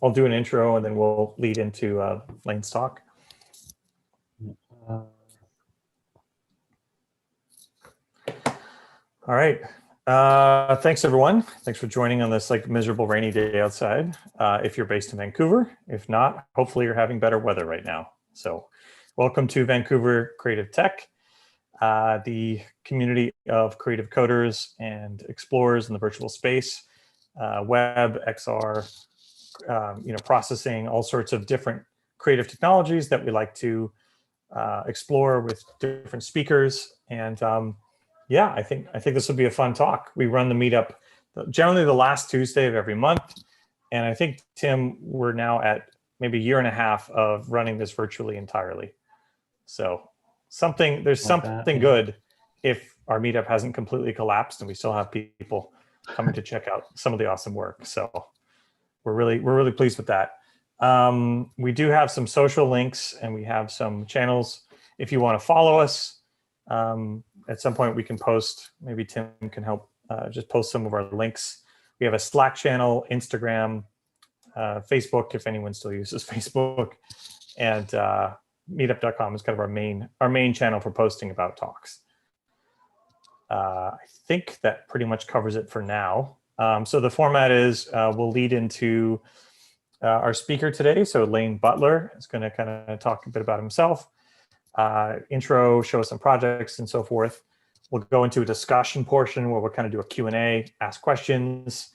I'll do an intro and then we'll lead into Lane's talk. All right. Thanks everyone. Thanks for joining on this like miserable rainy day outside. If you're based in Vancouver, if not, hopefully you're having better weather right now. So welcome to Vancouver Creative Tech, the community of creative coders and explorers in the virtual space, web, XR, processing, all sorts of different creative technologies that we like to explore with different speakers. And yeah, I think this will be a fun talk. We run the meetup generally the last Tuesday of every month. And I think, Tim, we're now at maybe a year and a half of running this virtually entirely. So there's something good if our meetup hasn't completely collapsed and we still have people coming to check out some of the awesome work. So we're really pleased with that. We do have some social links and we have some channels. If you want to follow us, at some point we can post, maybe Tim can help just post some of our links. We have a Slack channel, Instagram, Facebook, if anyone still uses Facebook, and meetup.com is kind of our main channel for posting about talks. I think that pretty much covers it for now. So the format is we'll lead into our speaker today. So Lane Butler is going to kind of talk a bit about himself, intro, show us some projects and so forth. We'll go into a discussion portion where we'll kind of do a Q&A, ask questions.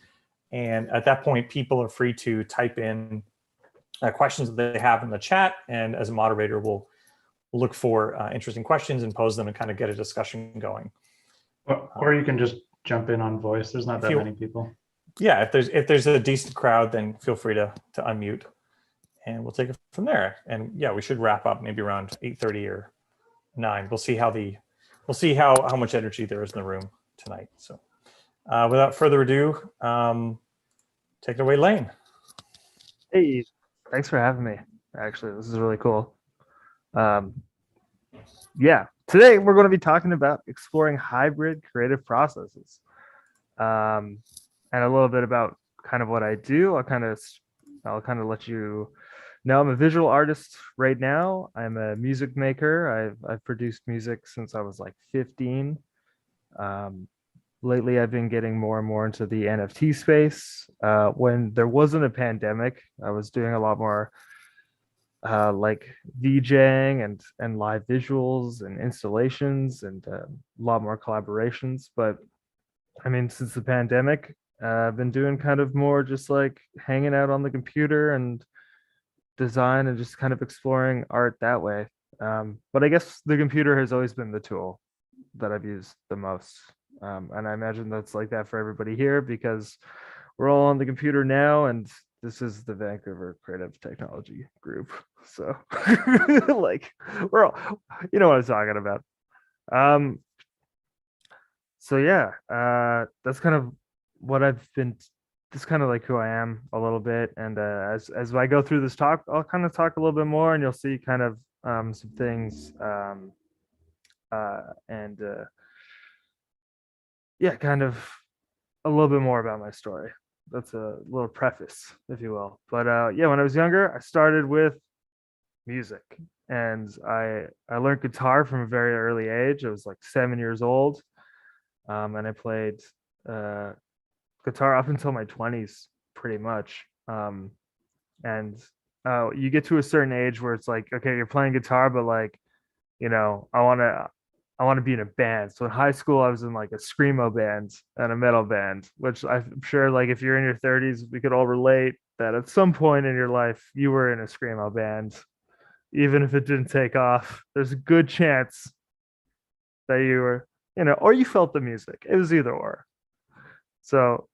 And at that point, people are free to type in questions that they have in the chat. And as a moderator, we'll look for interesting questions and pose them and kind of get a discussion going. Or you can just jump in on voice. There's not that many people. Yeah, if there's a decent crowd, then feel free to unmute, and we'll take it from there. And yeah, we should wrap up maybe around 8:30 or 9. We'll see how much energy there is in the room tonight. So without further ado, take it away, Lane. Hey, thanks for having me. Actually, this is really cool. Yeah, today we're going to be talking about exploring hybrid creative processes, and a little bit about kind of what I do. I'll kind of let you know I'm a visual artist right now. I'm a music maker. I've produced music since I was like 15. Lately, I've been getting more and more into the NFT space. When there wasn't a pandemic, I was doing a lot more like DJing and live visuals and installations and a lot more collaborations. But I mean, since the pandemic, I've been doing kind of more just like hanging out on the computer and design and just kind of exploring art that way. But I guess the computer has always been the tool that I've used the most. And I imagine that's like that for everybody here because we're all on the computer now, and this is the Vancouver Creative Technology Group. So like we're all, you know what I'm talking about. So yeah, that's kind of what I've been. This kind of like who I am a little bit, and as I go through this talk, I'll kind of talk a little bit more, and you'll see kind of some things, yeah, kind of a little bit more about my story. That's a little preface, if you will. But yeah, when I was younger, I started with music, and I learned guitar from a very early age. I was like 7 years old, and I played guitar up until my 20s, pretty much. And you get to a certain age where it's like, okay, you're playing guitar, but like, you know, I want to be in a band. So in high school, I was in like a screamo band and a metal band, which I'm sure like if you're in your 30s, we could all relate that at some point in your life, you were in a screamo band. Even if it didn't take off, there's a good chance that you were, you know, or you felt the music. It was either or. So,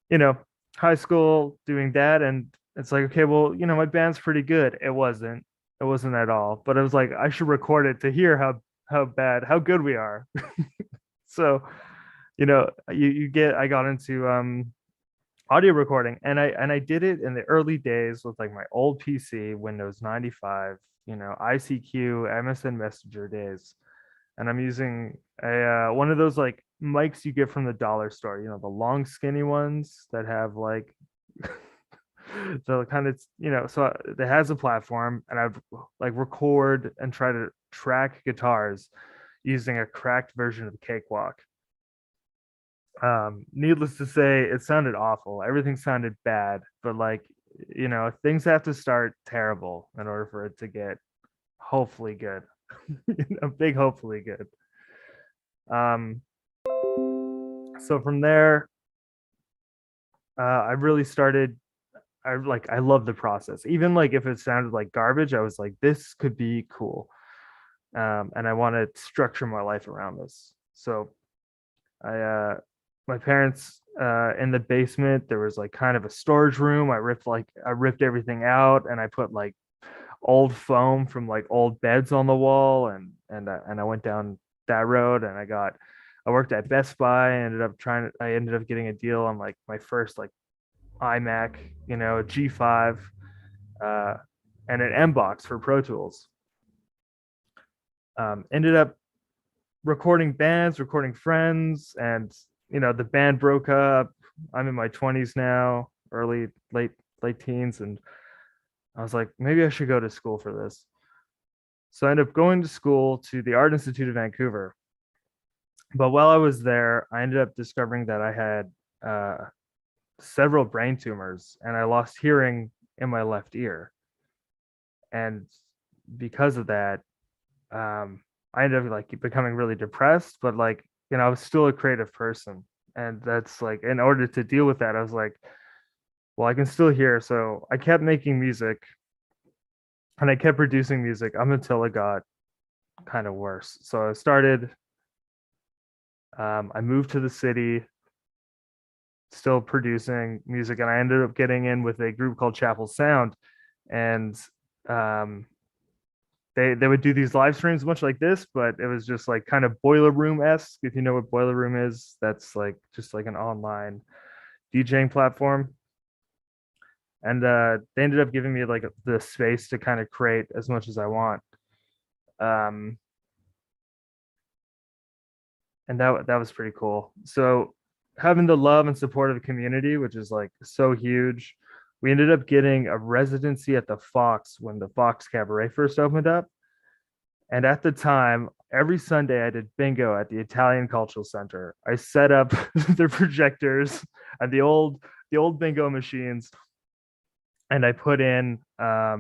you know, high school doing that, and it's like, okay, well, you know, my band's pretty good. It wasn't at all, but it was like I should record it to hear how good we are. So, you know, I got into audio recording, and I did it in the early days with like my old PC, Windows 95, you know, ICQ, MSN Messenger days, and I'm using a one of those like mics you get from the dollar store, you know, the long skinny ones that have like So kind of, so it has a platform, and I'd like record and try to track guitars using a cracked version of the Cakewalk. Needless to say, it sounded awful. Everything sounded bad, but like, things have to start terrible in order for it to get hopefully good. A big hopefully good. Um, so from there, I really started. I love the process. Even like if it sounded like garbage, I was like, this could be cool. And I want to structure my life around this. So my parents in the basement, there was like kind of a storage room. I ripped everything out, and I put like old foam from like old beds on the wall, and I went down that road, and I worked at Best Buy. I ended up getting a deal on like my first like iMac, a G5, uh, and an M box for Pro Tools. Ended up recording bands, recording friends, and the band broke up. I'm in my 20s now, late teens, and I was like, maybe I should go to school for this. So I ended up going to school to the Art Institute of Vancouver. But while I was there, I ended up discovering that I had several brain tumors, and I lost hearing in my left ear. And because of that, I ended up like becoming really depressed, but like, I was still a creative person. And that's like, in order to deal with that, I was like, well, I can still hear. So I kept making music, and I kept producing music up until it got kind of worse. So I moved to the city, still producing music, and I ended up getting in with a group called Chapel Sound. And um, they would do these live streams much like this, but it was just like kind of Boiler Room-esque. If you know what Boiler Room is, that's like just like an online DJing platform. And they ended up giving me like the space to kind of create as much as I want. Um, and that was pretty cool. So having the love and support of the community, which is like so huge, we ended up getting a residency at the Fox when the Fox Cabaret first opened up. And at the time, every Sunday I did bingo at the Italian Cultural Center. I set up the projectors and the old bingo machines, and I put in I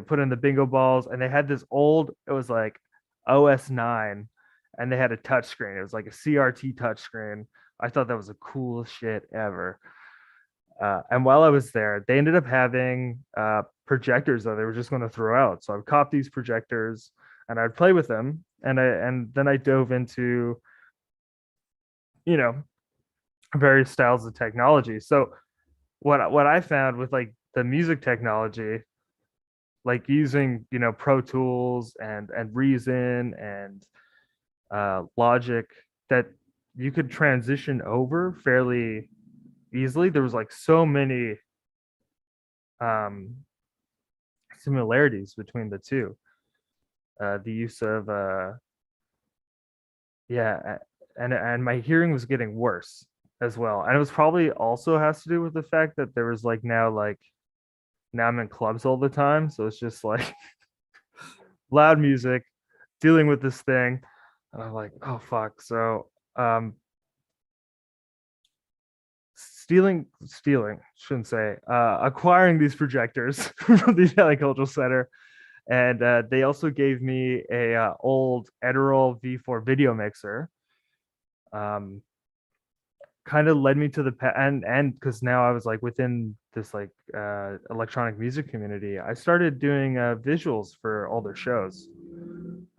put in the bingo balls, and they had this it was like OS9, and they had a touch screen. It was like a CRT touch screen. I thought that was the coolest shit ever. And while I was there, they ended up having projectors that they were just going to throw out. So I would cop these projectors, and I'd play with them, and then I dove into you know various styles of technology. So what I found with like the music technology, like using Pro Tools and Reason and Logic, that you could transition over fairly easily. There was like so many um similarities between the two. The use of yeah, and my hearing was getting worse as well. And it was probably also has to do with the fact that there was now I'm in clubs all the time, so it's just like loud music, dealing with this thing, and I'm like, oh fuck. So stealing, shouldn't say, acquiring these projectors from the Italian Cultural Center. And they also gave me a old Edirol V4 video mixer. Um, Kind of led me to and because now I was like within this like electronic music community, I started doing visuals for all their shows.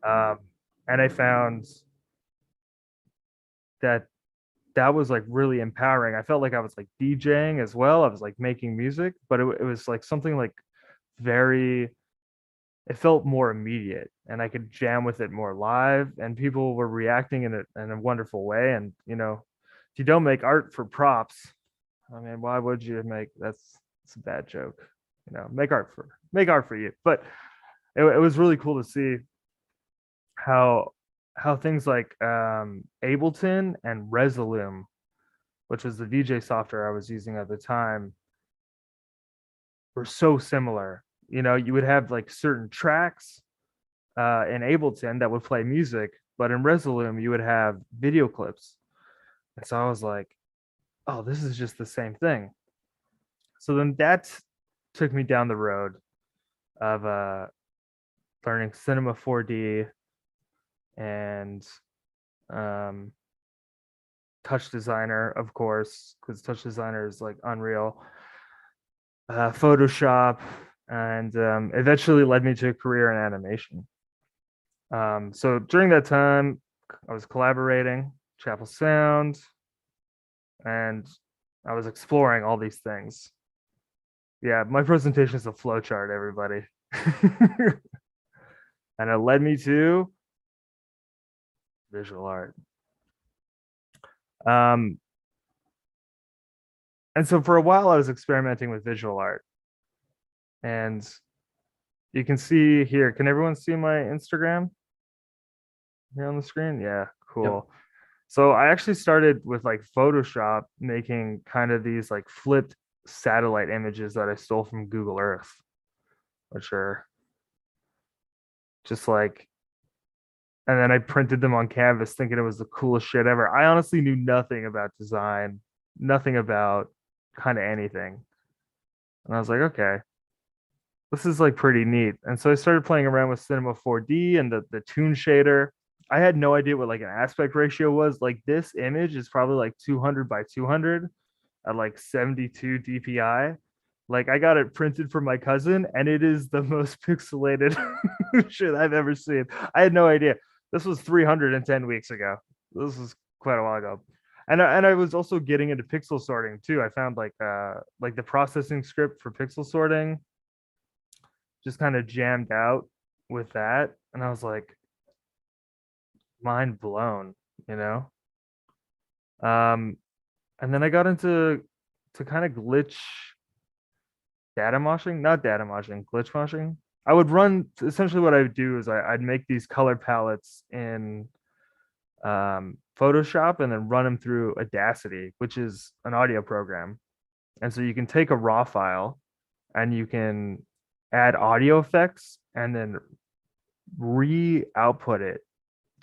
Um, and I found that that was like really empowering. I felt like I was like DJing as well. I was like making music, but it was like something like very, it felt more immediate, and I could jam with it more live, and people were reacting in a wonderful way. And if you don't make art for props, I mean, why would you make it's a bad joke. Make art for you. But it was really cool to see how things like Ableton and Resolume, which was the VJ software I was using at the time, were so similar. You know, you would have like certain tracks in Ableton that would play music, but in Resolume you would have video clips. And so I was like, oh, this is just the same thing. So then that took me down the road of learning Cinema 4D and um, Touch Designer, of course, because Touch Designer is like Unreal, Photoshop, and eventually led me to a career in animation. So during that time, I was collaborating, Chapel Sound, and I was exploring all these things. Yeah, my presentation is a flowchart, everybody. And it led me to visual art. And so for a while, I was experimenting with visual art. And you can see here, can everyone see my Instagram here on the screen? Yeah, cool. Yep. So I actually started with like Photoshop, making kind of these like flipped satellite images that I stole from Google Earth, which are just like, and then I printed them on canvas thinking it was the coolest shit ever. I honestly knew nothing about design, nothing about kind of anything. And I was like, okay, this is like pretty neat. And so I started playing around with Cinema 4D and the Toon shader. I had no idea what like an aspect ratio was. Like this image is probably like 200 by 200 at like 72 DPI. Like I got it printed for my cousin and it is the most pixelated shit I've ever seen. I had no idea. This was 310 weeks ago. This was quite a while ago. And I was also getting into pixel sorting too. I found like the processing script for pixel sorting, just kind of jammed out with that. And I was like, mind blown, you know? And then I got into kind of glitch data moshing, not data moshing, glitch moshing. I would run, essentially what I would do is I'd make these color palettes in Photoshop and then run them through Audacity, which is an audio program. And so you can take a raw file and you can add audio effects and then re-output it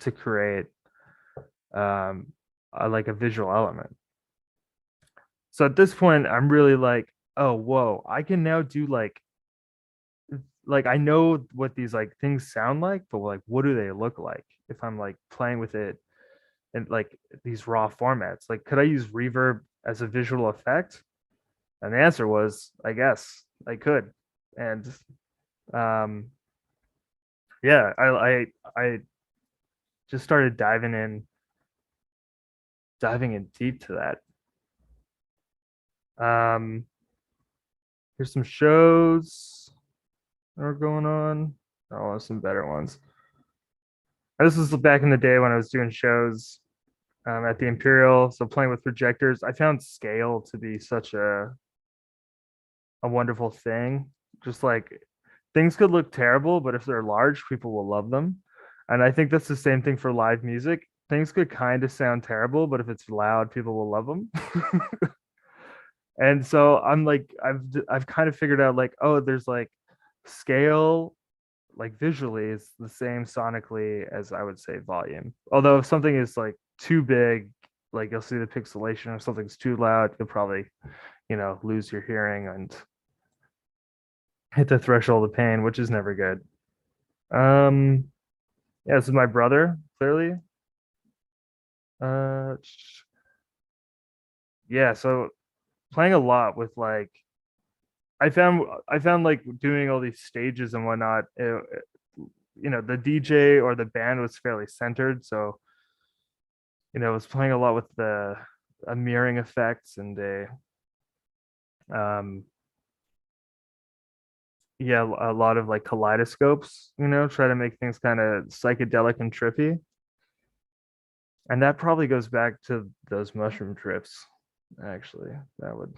to create like a visual element. So at this point, I'm really like, oh, whoa, I can now do like I know what these like things sound like, but like what do they look like if I'm like playing with it in like these raw formats? Like, could I use reverb as a visual effect? And the answer was, I guess I could. And yeah, I just started diving in deep to that. Here's some shows that are going on. Oh, some better ones. And this was back in the day when I was doing shows at the Imperial, so playing with projectors. I found scale to be such a wonderful thing. Just like things could look terrible, but if they're large, people will love them. And I think that's the same thing for live music. Things could kind of sound terrible, but if it's loud, people will love them. And so I'm like, I've kind of figured out like, oh, there's like scale, like visually is the same sonically as I would say volume. Although if something is like too big, like you'll see the pixelation. If something's too loud, you'll probably, lose your hearing and hit the threshold of pain, which is never good. Yeah, this is my brother, clearly. Yeah, so playing a lot with like I found like doing all these stages and whatnot, the DJ or the band was fairly centered, so I was playing a lot with the mirroring effects and a lot of like kaleidoscopes, try to make things kind of psychedelic and trippy. And that probably goes back to those mushroom trips. Actually, that would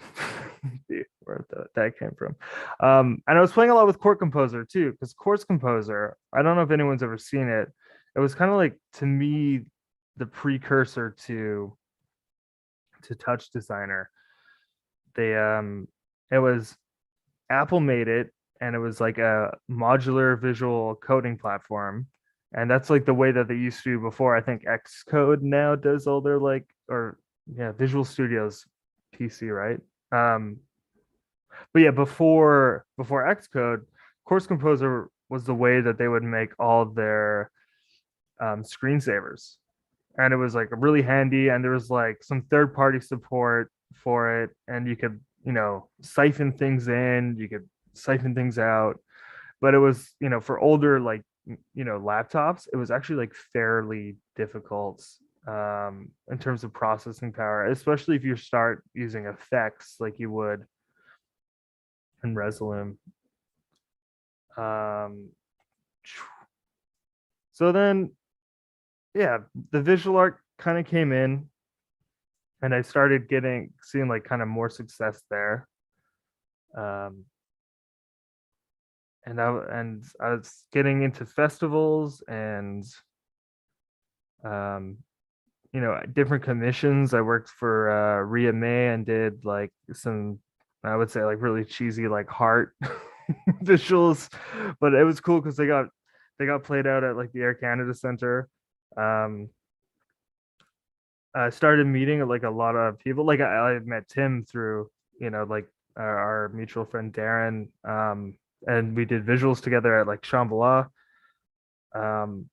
be where that came from. And I was playing a lot with Chord Composer too, because Chord Composer, I don't know if anyone's ever seen it. It was kind of like, to me, the precursor to Touch Designer. It was Apple made it, and it was like a modular visual coding platform. And that's like the way that they used to do before. I think Xcode now does all their like, or yeah, Visual Studios PC, right? Um, but yeah, before Xcode, Course Composer was the way that they would make all of their screensavers, and it was like really handy. And there was like some third party support for it, and you could siphon things in, you could siphon things out. But it was for older like laptops, it was actually like fairly difficult in terms of processing power, especially if you start using effects like you would in Resolume. Um, so then, yeah, the visual art kind of came in, and I started seeing like kind of more success there. Um, and I was getting into festivals and um, different commissions. I worked for Ria May and did like some, I would say like really cheesy like heart visuals, but it was cool because they got played out at like the Air Canada Center. Um, I started meeting like a lot of people. Like I met Tim through like our mutual friend Darren, and we did visuals together at like Shambhala. Um,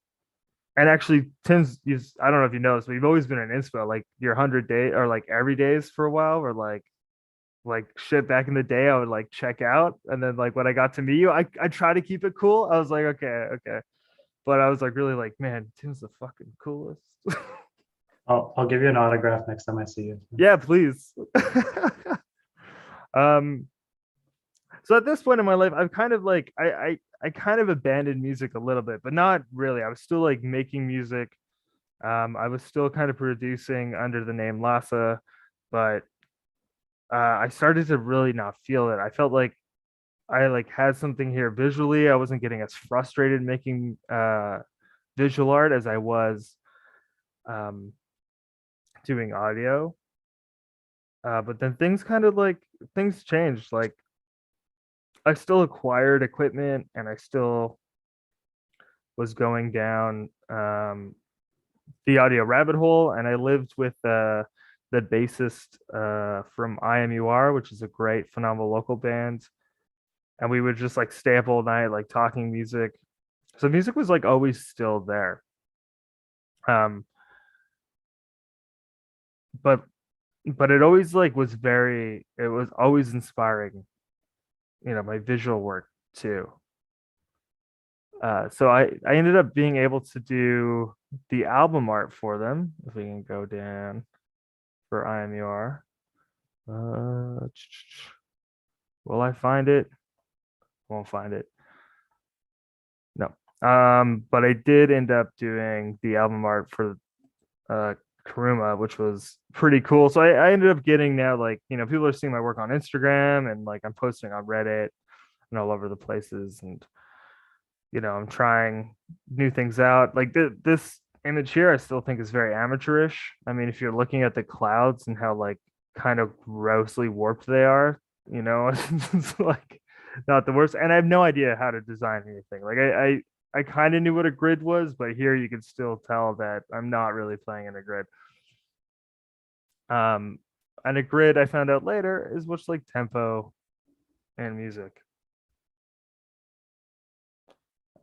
and actually, Tim's used, I don't know if you know this, but you've always been an inspo, like your 100 day or like every days for a while, or like shit back in the day, I would like check out. And then like when I got to meet you, I try to keep it cool. I was like, okay, okay. But I was like really like, man, Tim's the fucking coolest. I'll give you an autograph next time I see you. Yeah, please. um so at this point in my life, I've kind of like I kind of abandoned music a little bit, but not really. I was still like making music. I was still kind of producing under the name Lhasa, but I started to really not feel it. I felt like I like had something here visually. I wasn't getting as frustrated making visual art as I was um, doing audio. But then things changed. Like I still acquired equipment, and I still was going down the audio rabbit hole. And I lived with the bassist from IMUR, which is a great, phenomenal local band. And we would just like stay up all night, like talking music. So music was like always still there. Um, but it always like it was always inspiring, my visual work too. So I ended up being able to do the album art for them. If we can go down for IMUR. Will I find it? Won't find it. No. But I did end up doing the album art for Karuma, which was pretty cool. So I ended up getting now like, people are seeing my work on Instagram, and like I'm posting on Reddit and all over the places. And I'm trying new things out. Like this image here, I still think is very amateurish. I mean, if you're looking at the clouds and how like kind of grossly warped they are, it's like not the worst. And I have no idea how to design anything. Like I kind of knew what a grid was, but here you can still tell that I'm not really playing in a grid. Um, and a grid I found out later is much like tempo and music.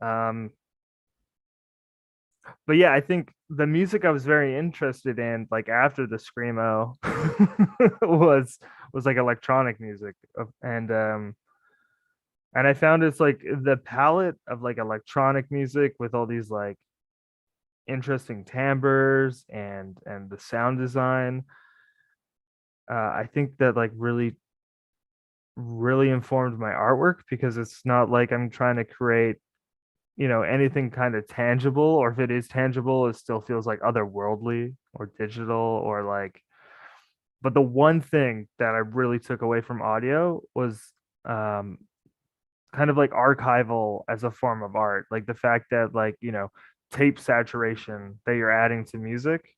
Um, but yeah, I think the music I was very interested in, like after the screamo, was like electronic music, and I found it's like the palette of like electronic music with all these like interesting timbres and the sound design. I think that like really informed my artwork, because it's not like I'm trying to create anything kind of tangible, or if it is tangible, it still feels like otherworldly or digital or like. But the one thing that I really took away from audio was um kind of like archival as a form of art, like the fact that like tape saturation that you're adding to music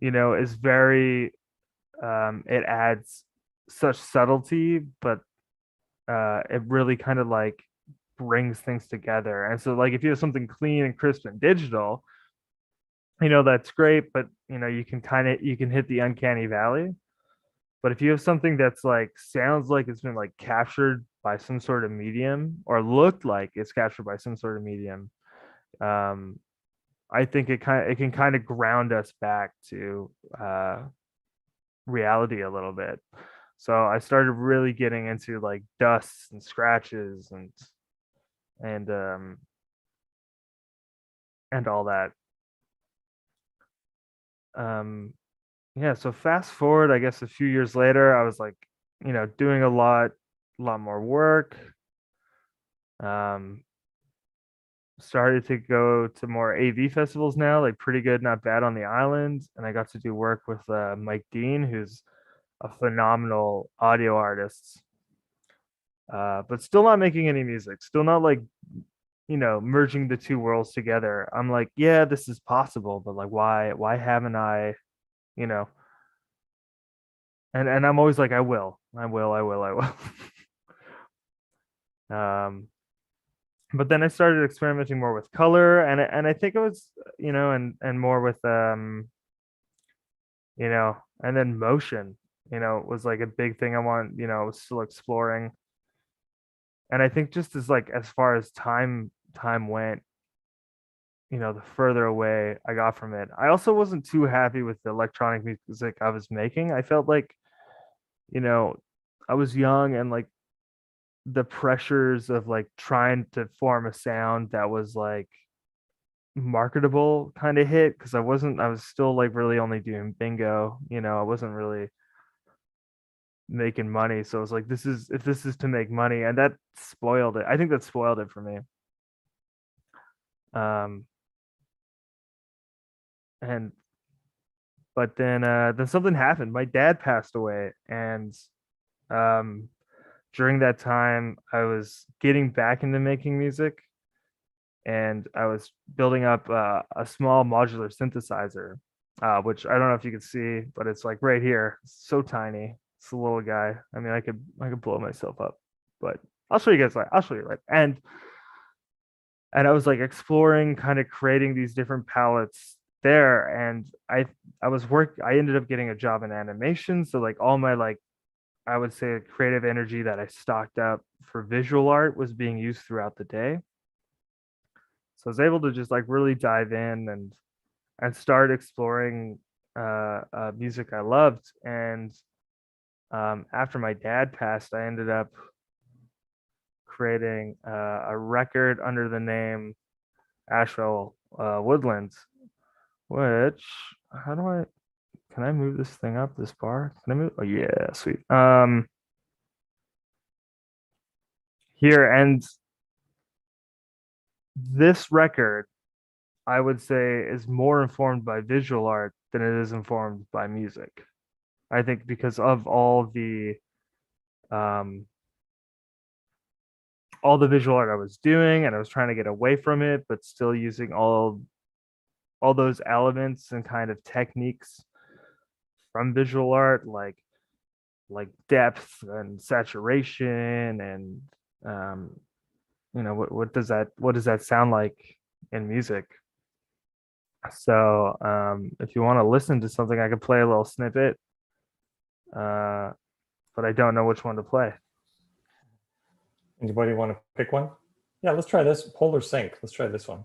is very it adds such subtlety, but it really kind of like brings things together. And so like if you have something clean and crisp and digital, that's great, but you can hit the uncanny valley. But if you have something that's like sounds like it's been like captured by some sort of medium or looked like it's captured by some sort of medium, um, I think it can kind of ground us back to reality a little bit. So I started really getting into like dusts and scratches and um and all that. Um yeah, so fast forward, I guess a few years later, I was like, doing a lot more work. Um Started to go to more AV festivals now, like Pretty Good Not Bad on the Island, and I got to do work with Mike Dean, who's a phenomenal audio artist. But still not making any music, still not like merging the two worlds together. I'm like, yeah, this is possible, but like why haven't I, you know? And I'm always like, I will. um, but then I started experimenting more with color, and I think it was, and more with and then motion, was like a big thing I want, was still exploring. And I think just as far as time went, the further away I got from it. I also wasn't too happy with the electronic music I was making. I felt like, you know, I was young and like the pressures of like trying to form a sound that was like marketable kind of hit because I was still like really only doing bingo, I wasn't really making money. So I was like, if this is to make money, and that spoiled it. I think that spoiled it for me. Um and but then something happened. My dad passed away, and um during that time I was getting back into making music, and I was building up a small modular synthesizer, which I don't know if you can see, but it's like right here. It's so tiny. It's a little guy. I mean, I could blow myself up, but I'll show you guys. I'll show you later. And I was like exploring, kind of creating these different palettes there, and I ended up getting a job in animation, so like all my like I would say creative energy that I stocked up for visual art was being used throughout the day. So I was able to just like really dive in and start exploring music I loved. And after my dad passed, I ended up creating a record under the name Asheville Woodlands, which how do I can I move this thing up this bar? Can I move? Oh yeah, sweet. Here, and this record I would say is more informed by visual art than it is informed by music. I think because of um all the visual art I was doing, and I was trying to get away from it but still using all those elements and kind of techniques from visual art, like depth and saturation and what does that sound like in music. So if you want to listen to something, I could play a little snippet, uh, but I don't know which one to play. Anybody want to pick one? Yeah, let's try this. Polar Sync. Let's try this one.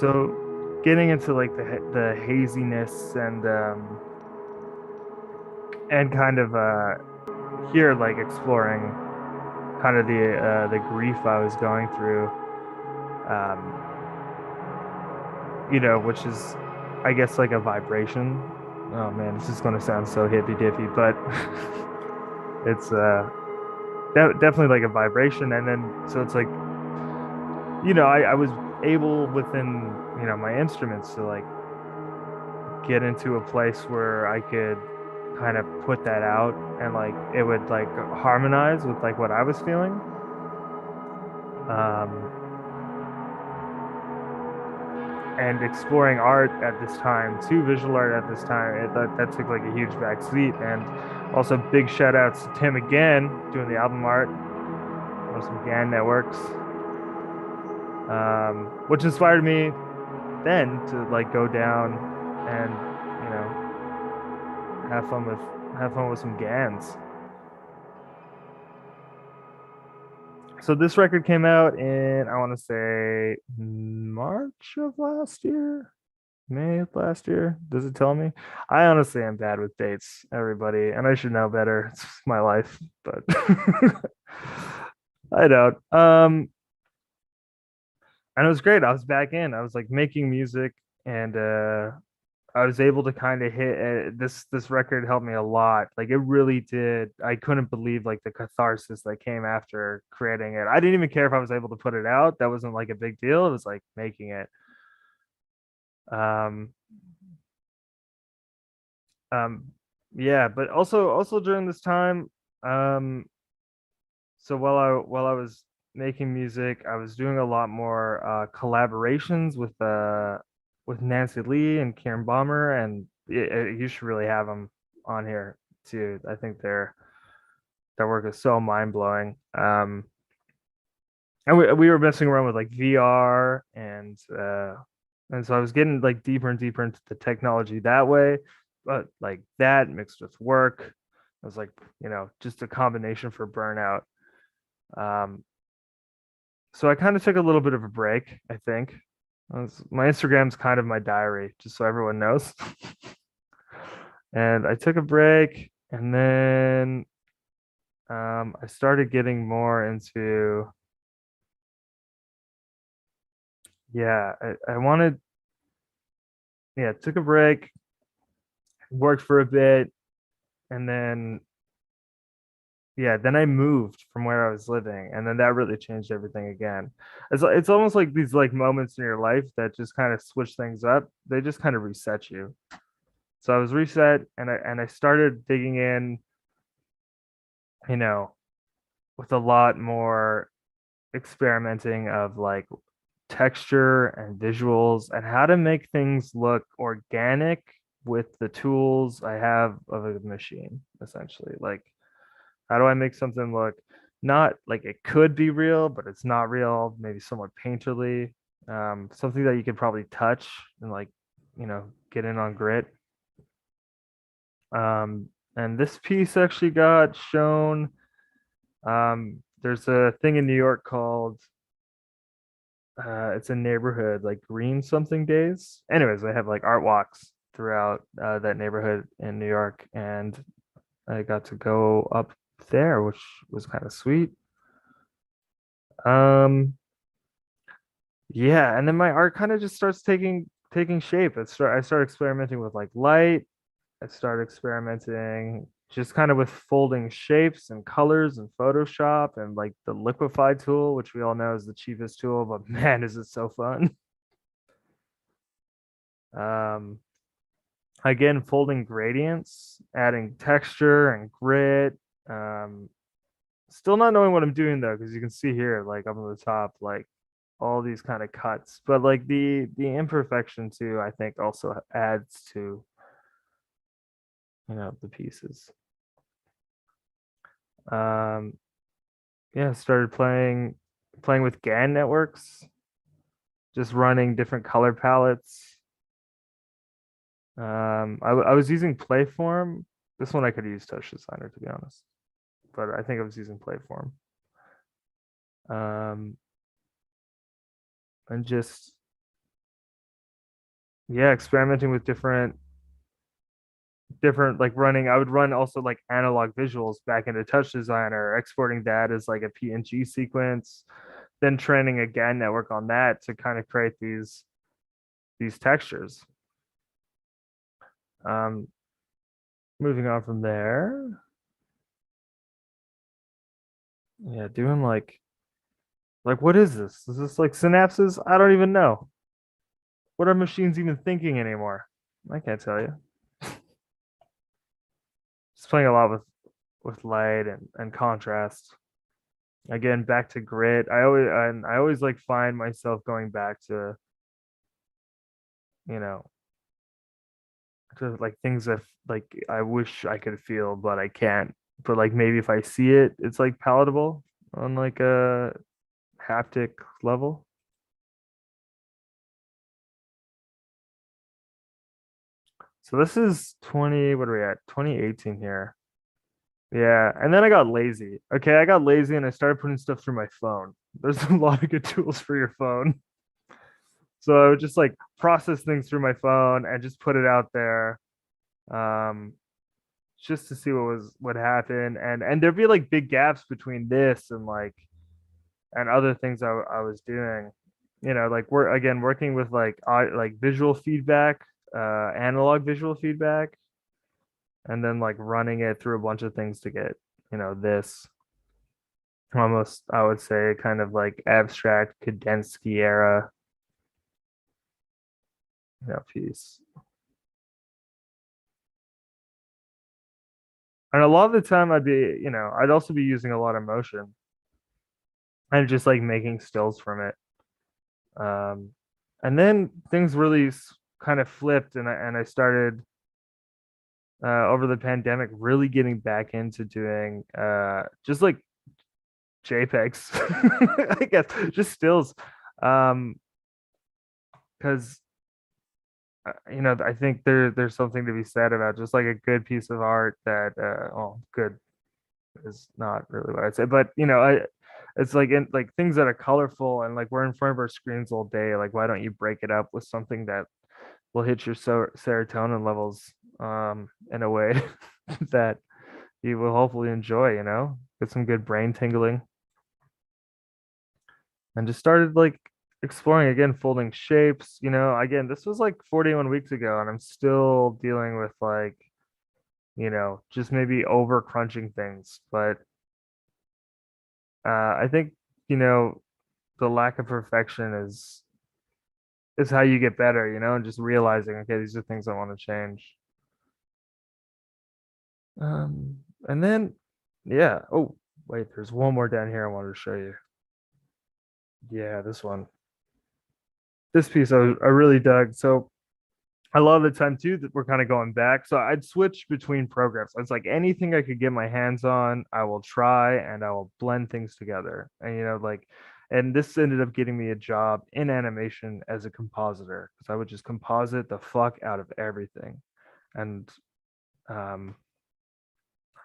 So getting into like the haziness and kind of here like exploring kind of the grief I was going through, um, which is, I guess, like a vibration. Oh man, this is going to sound so hippy dippy, but it's definitely like a vibration. And then so it's like, I was able within my instruments to like get into a place where I could kind of put that out and like it would like harmonize with like what I was feeling. Um, and exploring art at this time, too, visual art at this time, that took like a huge back seat. And also big shout outs to Tim again doing the album art on some GAN networks, which inspired me then to like go down and you know have fun with some GANs. So this record came out in, I want to say, March of last year, May of last year. Does it tell me? I honestly am bad with dates, everybody, and I should know better. It's my life, but I don't. And it was great. I was back in. I was like making music, and I was able to kind of hit this record helped me a lot. Like it really did. I couldn't believe like the catharsis that came after creating it. I didn't even care if I was able to put it out. That wasn't like a big deal. It was like making it. Um, um, yeah, but also during this time, um, so while I was making music, I was doing a lot more collaborations with Nancy Lee and Karen Bomber, and you should really have them on here too. I think their work is so mind blowing. And we were messing around with like VR and so I was getting like deeper and deeper into the technology that way, but like that mixed with work, it was like just a combination for burnout. Um, so I kind of took a little bit of a break, I think. My Instagram's kind of my diary, just so everyone knows. And I took a break, and then I started getting more into, yeah, I wanted, yeah, took a break, worked for a bit, and then, yeah, then I moved from where I was living, and then that really changed everything again. It's almost like these like moments in your life that just kind of switch things up. They just kind of reset you. So I was reset, and I started digging in, you know, with a lot more experimenting of like texture and visuals and how to make things look organic with the tools I have of a machine, essentially. Like, how do I make something look not like it could be real, but it's not real, maybe somewhat painterly, something that you could probably touch and like, get in on grit. And this piece actually got shown. There's a thing in New York called it's a neighborhood like Green something days. Anyways, they have like art walks throughout that neighborhood in New York, and I got to go up there, which was kind of sweet. Um, yeah, and then my art kind of just starts taking shape. I start experimenting with like light. I started experimenting just kind of with folding shapes and colors and Photoshop and like the liquify tool, which we all know is the cheapest tool, but man, is it so fun. Um, again, folding gradients, adding texture and grit. Um, still not knowing what I'm doing though, because you can see here, like up on the top, like all these kind of cuts, but like the imperfection too, I think also adds to the pieces. Um, yeah, started playing with GAN networks, just running different color palettes. I was using Playform. This one I could use Touch Designer to be honest, but I think I was using Playform. And just yeah, experimenting with different like running. I would run also like analog visuals back into Touch Designer, exporting that as like a PNG sequence, then training a GAN network on that to kind of create these textures. Um, moving on from there, yeah, doing like what is this? Is this like synapses? I don't even know. What are machines even thinking anymore? I can't tell you. Just playing a lot with light and contrast. Again, back to grit. I always like find myself going back to, you know, to like things that like I wish I could feel, but I can't. But like maybe if I see it, it's like palatable on like a haptic level. So this is 20, what are we at? 2018 here. Yeah, and then I got lazy. Okay, I got lazy and I started putting stuff through my phone. There's a lot of good tools for your phone. So I would just like process things through my phone and just put it out there, um, just to see what happened. And there'd be like big gaps between this and like and other things I was doing. You know, like we're again working with like visual feedback, analog visual feedback, and then like running it through a bunch of things to get, this almost, I would say, kind of like abstract Kandinsky era, piece. And a lot of the time I'd also be using a lot of motion and just like making stills from it. Um, and then things really kind of flipped, and I started over the pandemic really getting back into doing just like JPEGs, I guess, just stills. Um, because I think there's something to be said about just like a good piece of art that good is not really what I'd say, but it's like in like things that are colorful and like we're in front of our screens all day. Like, why don't you break it up with something that will hit your serotonin levels in a way that you will hopefully enjoy, get some good brain tingling. And just started like exploring again, folding shapes. Again, this was like 41 weeks ago, and I'm still dealing with like, just maybe over crunching things. But I think, the lack of perfection is how you get better, and just realizing, okay, these are things I want to change. And then, yeah. Oh, wait, there's one more down here I wanted to show you. Yeah, this one. This piece I really dug. So a lot of the time too that we're kind of going back. So I'd switch between programs. It's like anything I could get my hands on, I will try and I will blend things together. And and this ended up getting me a job in animation as a compositor because I would just composite the fuck out of everything. And um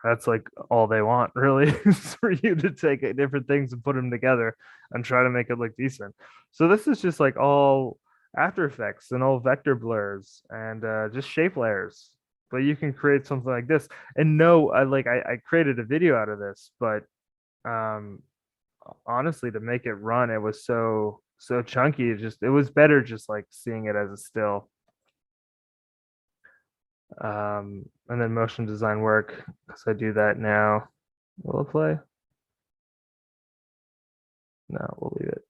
that's like all they want really is for you to take different things and put them together and try to make it look decent. So this is just like all After Effects and all vector blurs and just shape layers. But you can create something like this. And no, I created a video out of this, but um honestly, to make it run, it was so chunky. It was better just like seeing it as a still. And then motion design work because I do that now. Will it play? No, we'll leave it.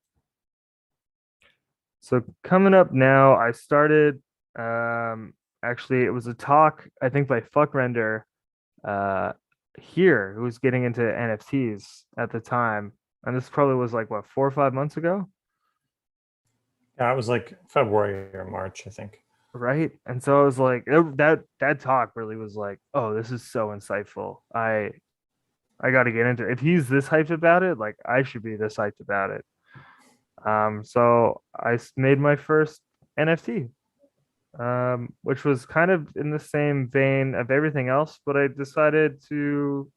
So coming up now, I started actually it was a talk, I think by Fuck Render uh here who was getting into NFTs at the time. And this probably was like what, 4 or 5 months ago? Yeah, it was like February or March, I think. Right. And so I was like, that talk really was like, oh, this is so insightful. I got to get into it. If he's this hyped about it, like I should be this hyped about it. So I made my first NFT, which was kind of in the same vein of everything else, but I decided to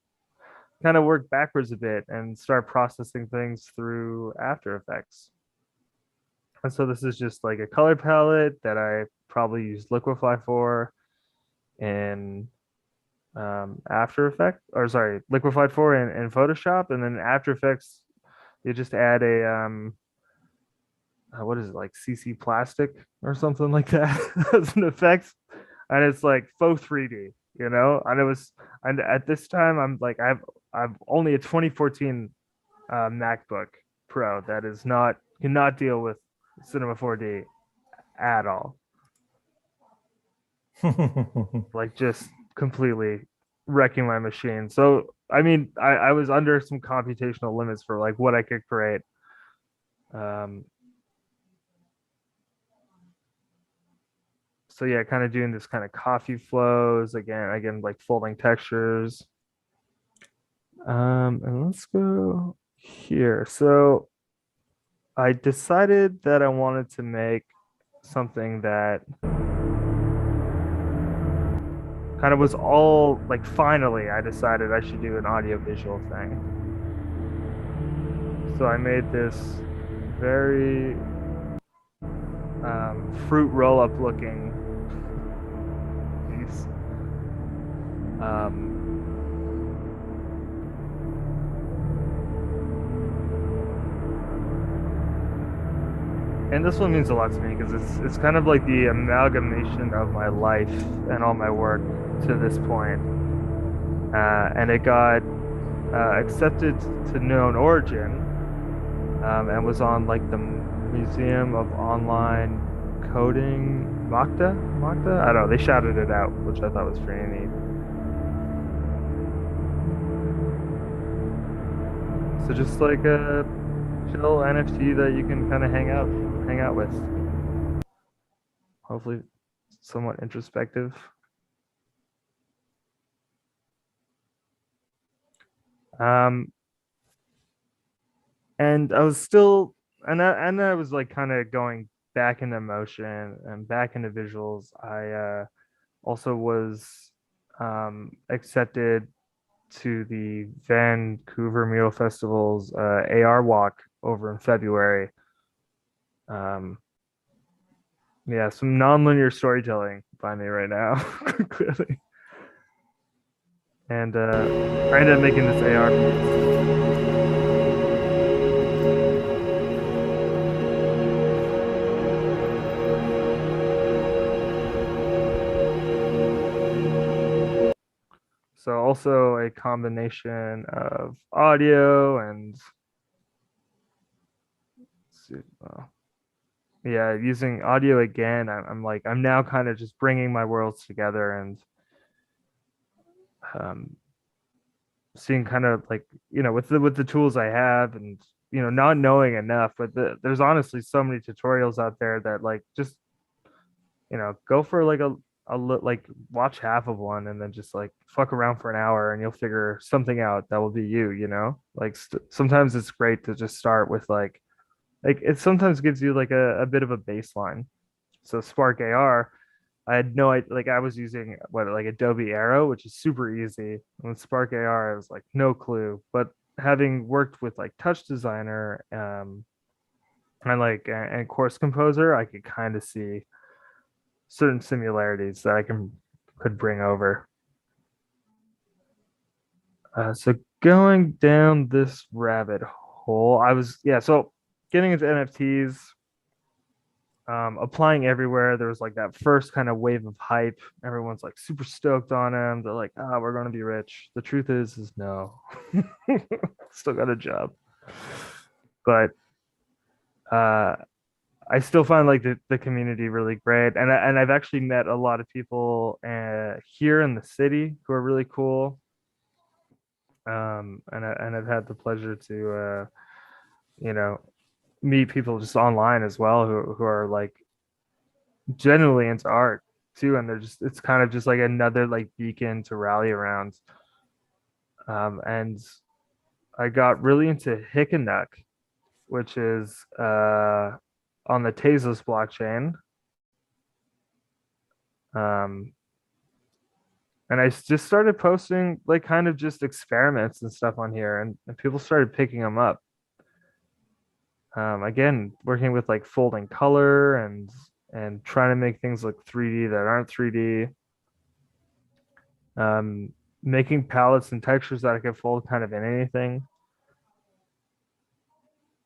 kind of work backwards a bit and start processing things through After Effects. And so this is just like a color palette that I probably used Liquify for in After Effects, or sorry, Liquefied for in Photoshop, and then After Effects, you just add a what is it, like CC plastic or something like that as an effect, and it's like faux 3D, you know. And it was, and at this time, I've only a 2014 MacBook Pro that is not cannot deal with Cinema 4D at all, like just completely wrecking my machine. So I mean, I was under some computational limits for like what I could create. Um, so yeah, kind of doing this kind of coffee flows again, like folding textures. And let's go here. So I decided that I wanted to make something that kind of was all like, finally I decided I should do an audio visual thing. So I made this very fruit roll up looking piece. Um, and this one means a lot to me because it's kind of like the amalgamation of my life and all my work to this point. And it got accepted to Known Origin, and was on like the Museum of Online Coding, Magda. I don't know. They shouted it out, which I thought was pretty neat. So just like a chill NFT that you can kind of hang out with. Hopefully, somewhat introspective. Um, and I was still, and I was like kind of going back into motion and back into visuals. I also was accepted to the Vancouver Mural Festival's AR walk over in February. Um, yeah, some nonlinear storytelling by me right now, clearly. And I ended up making this AR piece. So also a combination of audio and yeah, using audio again. I'm like, I'm now kind of just bringing my worlds together and um, seeing kind of like, you know, with the tools I have, and you know, not knowing enough, but there's honestly so many tutorials out there that like just, you know, go for like like watch half of one and then just like fuck around for an hour and you'll figure something out that will be you, you know. Like sometimes it's great to just start with like it sometimes gives you like a bit of a baseline. So Spark AR, I had no idea, like I was using what, like Adobe Aero, which is super easy. And with Spark AR, I was like no clue. But having worked with like Touch Designer, and like and Course Composer, I could kind of see certain similarities that I could bring over. So going down this rabbit hole, I was, yeah, so getting into NFTs, applying everywhere. There was like that first kind of wave of hype. Everyone's like super stoked on them. They're like, ah, we're gonna be rich. The truth is no. Still got a job. But I still find like the community really great. And I've actually met a lot of people here in the city who are really cool. And I've had the pleasure to you know, meet people just online as well who are like genuinely into art too, and they're just, it's kind of just like another like beacon to rally around. And I got really into Hickenduck, which is on the Tezos blockchain. Um, and I just started posting like kind of just experiments and stuff on here, and people started picking them up. Again, working with like folding color and trying to make things look 3D that aren't 3D. Making palettes and textures that I could fold kind of in anything.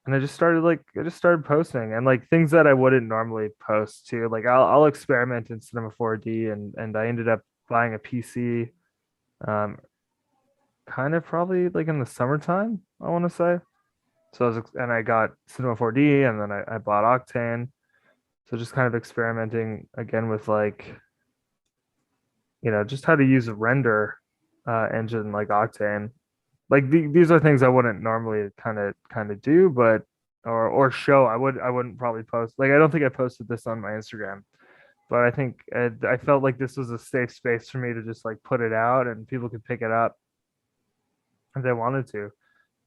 And I just started posting and like things that I wouldn't normally post to. Like I'll experiment in Cinema 4D and I ended up buying a PC um kind of probably like in the summertime, I want to say. So and I got Cinema 4D and then I bought Octane. So just kind of experimenting again with like, just how to use a render engine like Octane. Like these are things I wouldn't normally kind of do, but or show. I wouldn't probably post. Like I don't think I posted this on my Instagram, but I think I felt like this was a safe space for me to just like put it out and people could pick it up if they wanted to.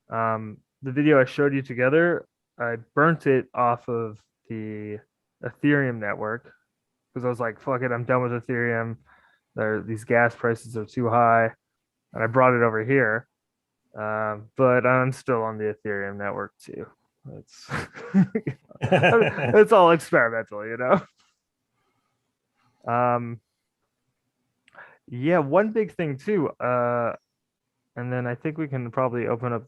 The video I showed you together, I burnt it off of the Ethereum network because I was like, fuck it, I'm done with Ethereum. These gas prices are too high, and I brought it over here. But I'm still on the Ethereum network too. It's it's all experimental, Yeah, one big thing too. And then I think we can probably open up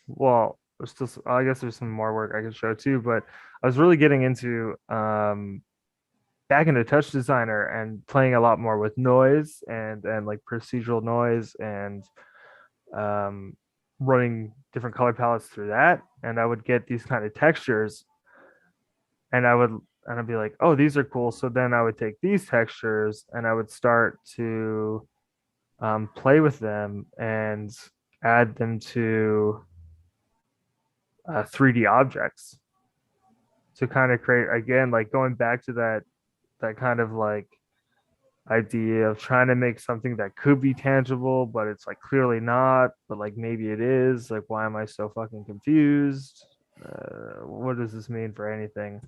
well, there's still I guess there's some more work I can show too, but I was really getting into back into Touch Designer and playing a lot more with noise and like procedural noise and um, running different color palettes through that, and I would get these kind of textures, and I'd be like, oh, these are cool. So then I would take these textures and I would start to play with them and add them to 3D objects to kind of create again, like going back to that kind of like idea of trying to make something that could be tangible, but it's like clearly not, but like maybe it is. Like, why am I so fucking confused? What does this mean for anything?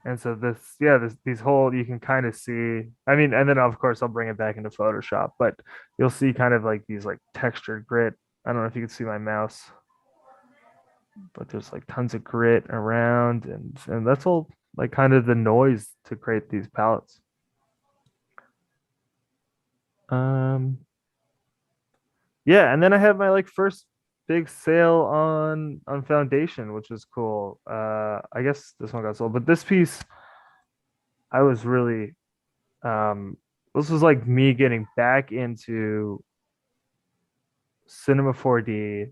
And so these whole you can kind of see. I mean, and then of course I'll bring it back into Photoshop, but you'll see kind of like these like textured grit. I don't know if you can see my mouse, but there's like tons of grit around, and that's all like kind of the noise to create these palettes. Um, yeah, and then I had my like first big sale on Foundation, which was cool. I guess this one got sold, but this piece I was really this was like me getting back into Cinema 4D,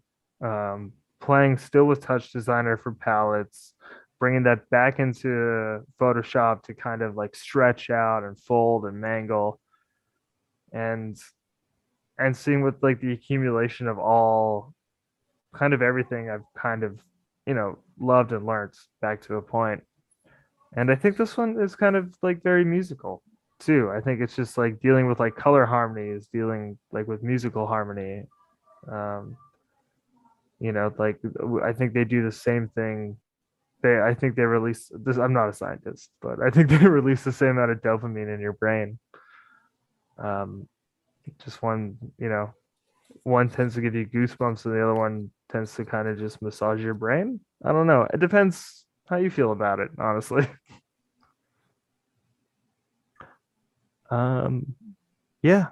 playing still with Touch Designer for palettes, bringing that back into Photoshop to kind of like stretch out and fold and mangle, and seeing with like the accumulation of all kind of everything I've kind of loved and learned back to a point. And I think this one is kind of like very musical too. I think it's just like dealing with like color harmony is dealing like with musical harmony. Um, like I think they do the same thing. I think they release this. I'm not a scientist, but I think they release the same amount of dopamine in your brain. Um, just one tends to give you goosebumps and the other one tends to kind of just massage your brain. I don't know. It depends how you feel about it, honestly. Um, yeah,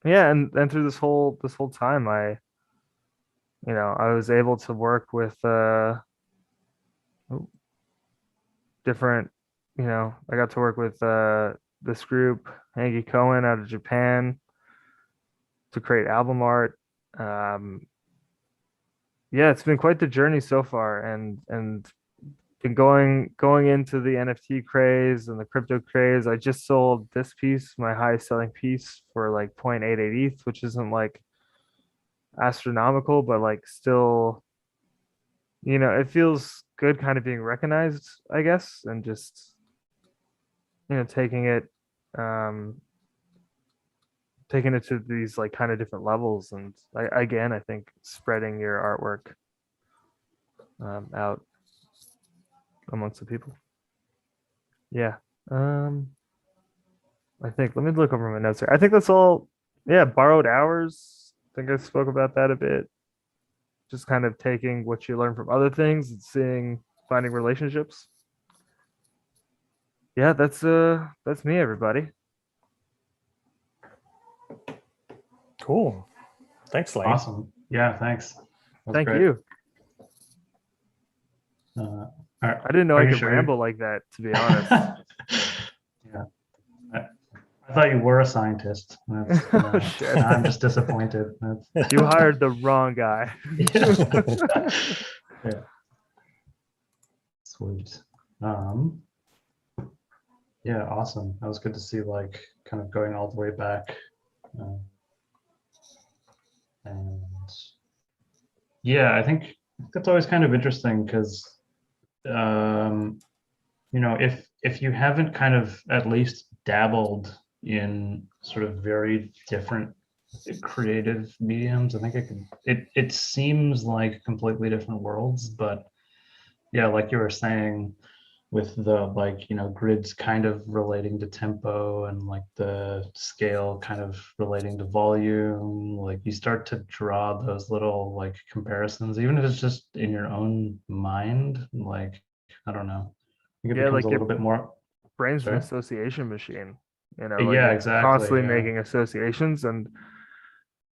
yeah, and through this whole time, I was able to work with different, I got to work with this group, Angie Cohen out of Japan, to create album art. Um, yeah, it's been quite the journey so far, and been going into the NFT craze and the crypto craze. I just sold this piece, my highest selling piece, for like 0.88 ETH, which isn't like astronomical, but like still, it feels good kind of being recognized, I guess, and just, taking it um to these like kind of different levels. And again, I think spreading your artwork out amongst the people. Yeah. Um, I think let me look over my notes here. I think that's all. Yeah, borrowed hours. I think I spoke about that a bit. just kind of taking what you learn from other things and finding relationships. Yeah, that's me, everybody. Cool. Thanks, Lane. Awesome. Yeah, thanks. That was Thank great. you. I didn't know I could ramble like that, to be honest. Yeah. I thought you were a scientist. Shit. I'm just disappointed. You hired the wrong guy. Yeah. Sweet. Yeah, awesome. That was good to see, like, kind of going all the way back. And yeah, I think that's always kind of interesting because, if you haven't kind of at least dabbled in sort of very different creative mediums, I think it seems like completely different worlds, but yeah, like you were saying, with the grids kind of relating to tempo and like the scale kind of relating to volume, like you start to draw those little like comparisons, even if it's just in your own mind. Like, I don't know, I think it Yeah, becomes like a your little bit more. brain's an Sorry? association machine. Like Yeah, it's exactly. constantly Yeah. making associations, and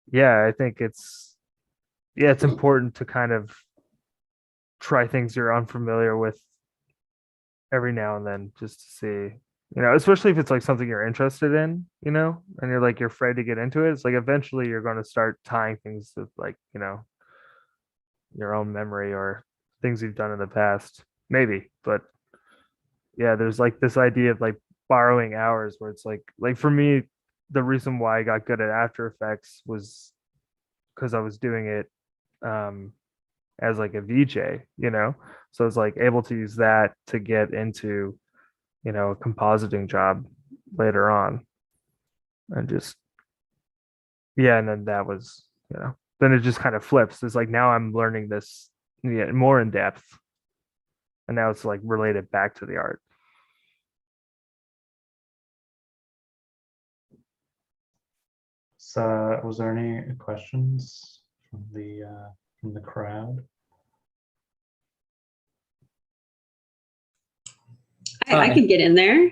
yeah, I think it's important to kind of try things you're unfamiliar with every now and then, just to see, especially if it's like something you're interested in, and you're afraid to get into it. It's like eventually you're going to start tying things to, like, your own memory or things you've done in the past, maybe. But yeah, there's like this idea of like borrowing hours, where it's like for me, the reason why I got good at After Effects was because I was doing it um as like a VJ. So it's like able to use that to get into, a compositing job later on. And just, yeah, and then that was, then it just kind of flips. It's like now I'm learning this, yeah, more in depth. And now it's like related back to the art. So, was there any questions from the crowd? I could get in there.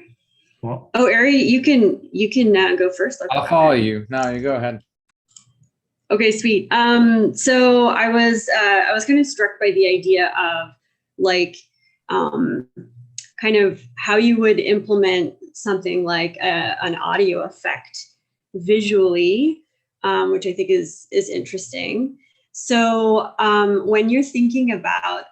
Well, Oh, Ari, you can go first. I'll follow you. No, you go ahead. Okay, sweet. So I was kind of struck by the idea of like kind of how you would implement something like an audio effect visually, which I think is interesting. So when you're thinking about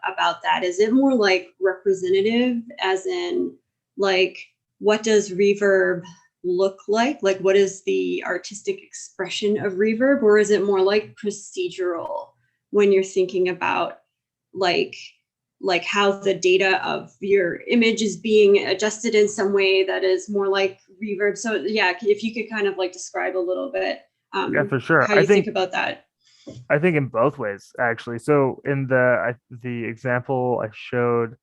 that, is it more like representative, as in like what does reverb look like? Like what is the artistic expression of reverb, or is it more like procedural when you're thinking about like how the data of your image is being adjusted in some way that is more like reverb? So yeah, if you could kind of like describe a little bit Yeah, for sure. how you think about that. I think in both ways, actually. So in the example I showed,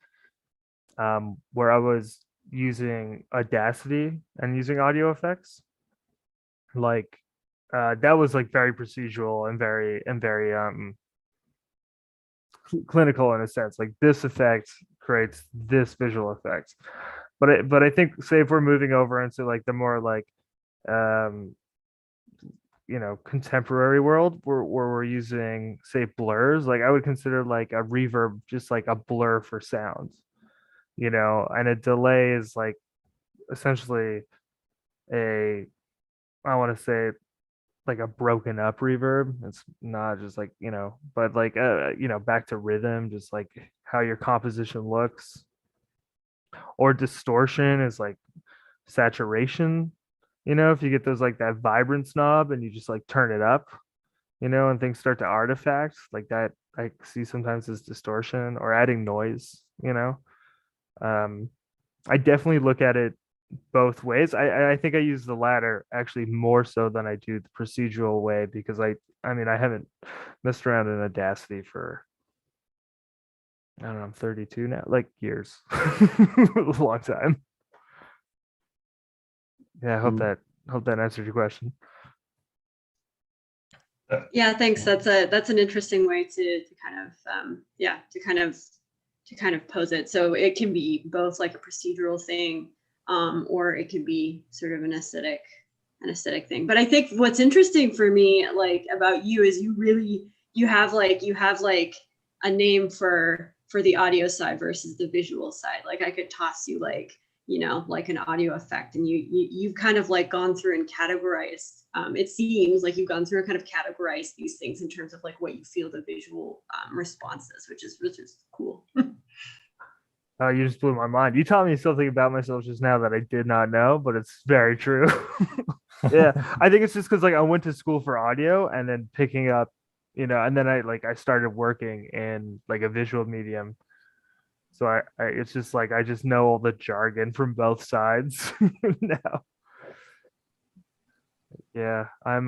where I was using Audacity and using audio effects, like that was like very procedural and very clinical in a sense. Like this effect creates this visual effect. But I think, say if we're moving over into like the more like um contemporary world, where we're using, say, blurs, like I would consider like a reverb just like a blur for sound, and a delay is like essentially a, I want to say, like a broken up reverb. It's not just like, but like back to rhythm, just like how your composition looks. Or distortion is like saturation, if you get those like that vibrance knob and you just like turn it up, and things start to artifact like that, I see sometimes as distortion. Or adding noise. um I definitely look at it both ways. I think I use the latter actually more so than I do the procedural way, because I mean I haven't messed around in Audacity for, I don't know, I'm 32 now, like years. A long time. Yeah, I hope that answered your question. Yeah, thanks. That's an interesting way to kind of to kind of pose it. So it can be both like a procedural thing, or it could be sort of an aesthetic thing. But I think what's interesting for me, like about you, is you have like a name for the audio side versus the visual side. Like I could toss you like, like an audio effect, and you've kind of like gone through and categorized. It seems like you've gone through and kind of categorized these things in terms of like what you feel the visual responses, which is cool. You just blew my mind. You taught me something about myself just now that I did not know, but it's very true. Yeah, I think it's just because like I went to school for audio and then picking up, and then I started working in like a visual medium. So I it's just like I just know all the jargon from both sides now. Yeah, I'm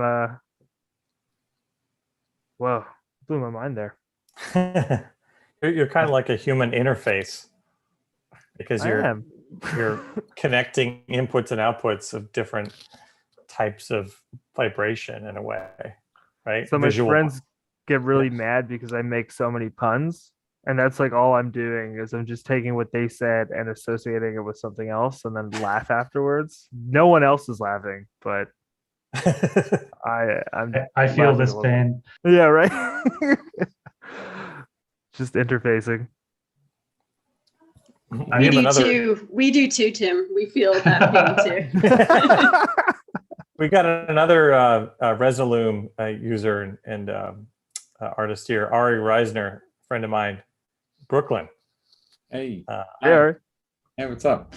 whoa, blew my mind there. You're kind of like a human interface because I am. you're connecting inputs and outputs of different types of vibration in a way, right? So my Visual. friends get really mad because I make so many puns. And that's like all I'm doing is I'm just taking what they said and associating it with something else and then laugh afterwards. No one else is laughing, but I feel this pain. Yeah, right. Just interfacing. We do too, Tim. We feel that pain too. We got another Resolume user and artist here, Ari Reisner, friend of mine, Brooklyn. Hey. Yeah. Hey, what's up?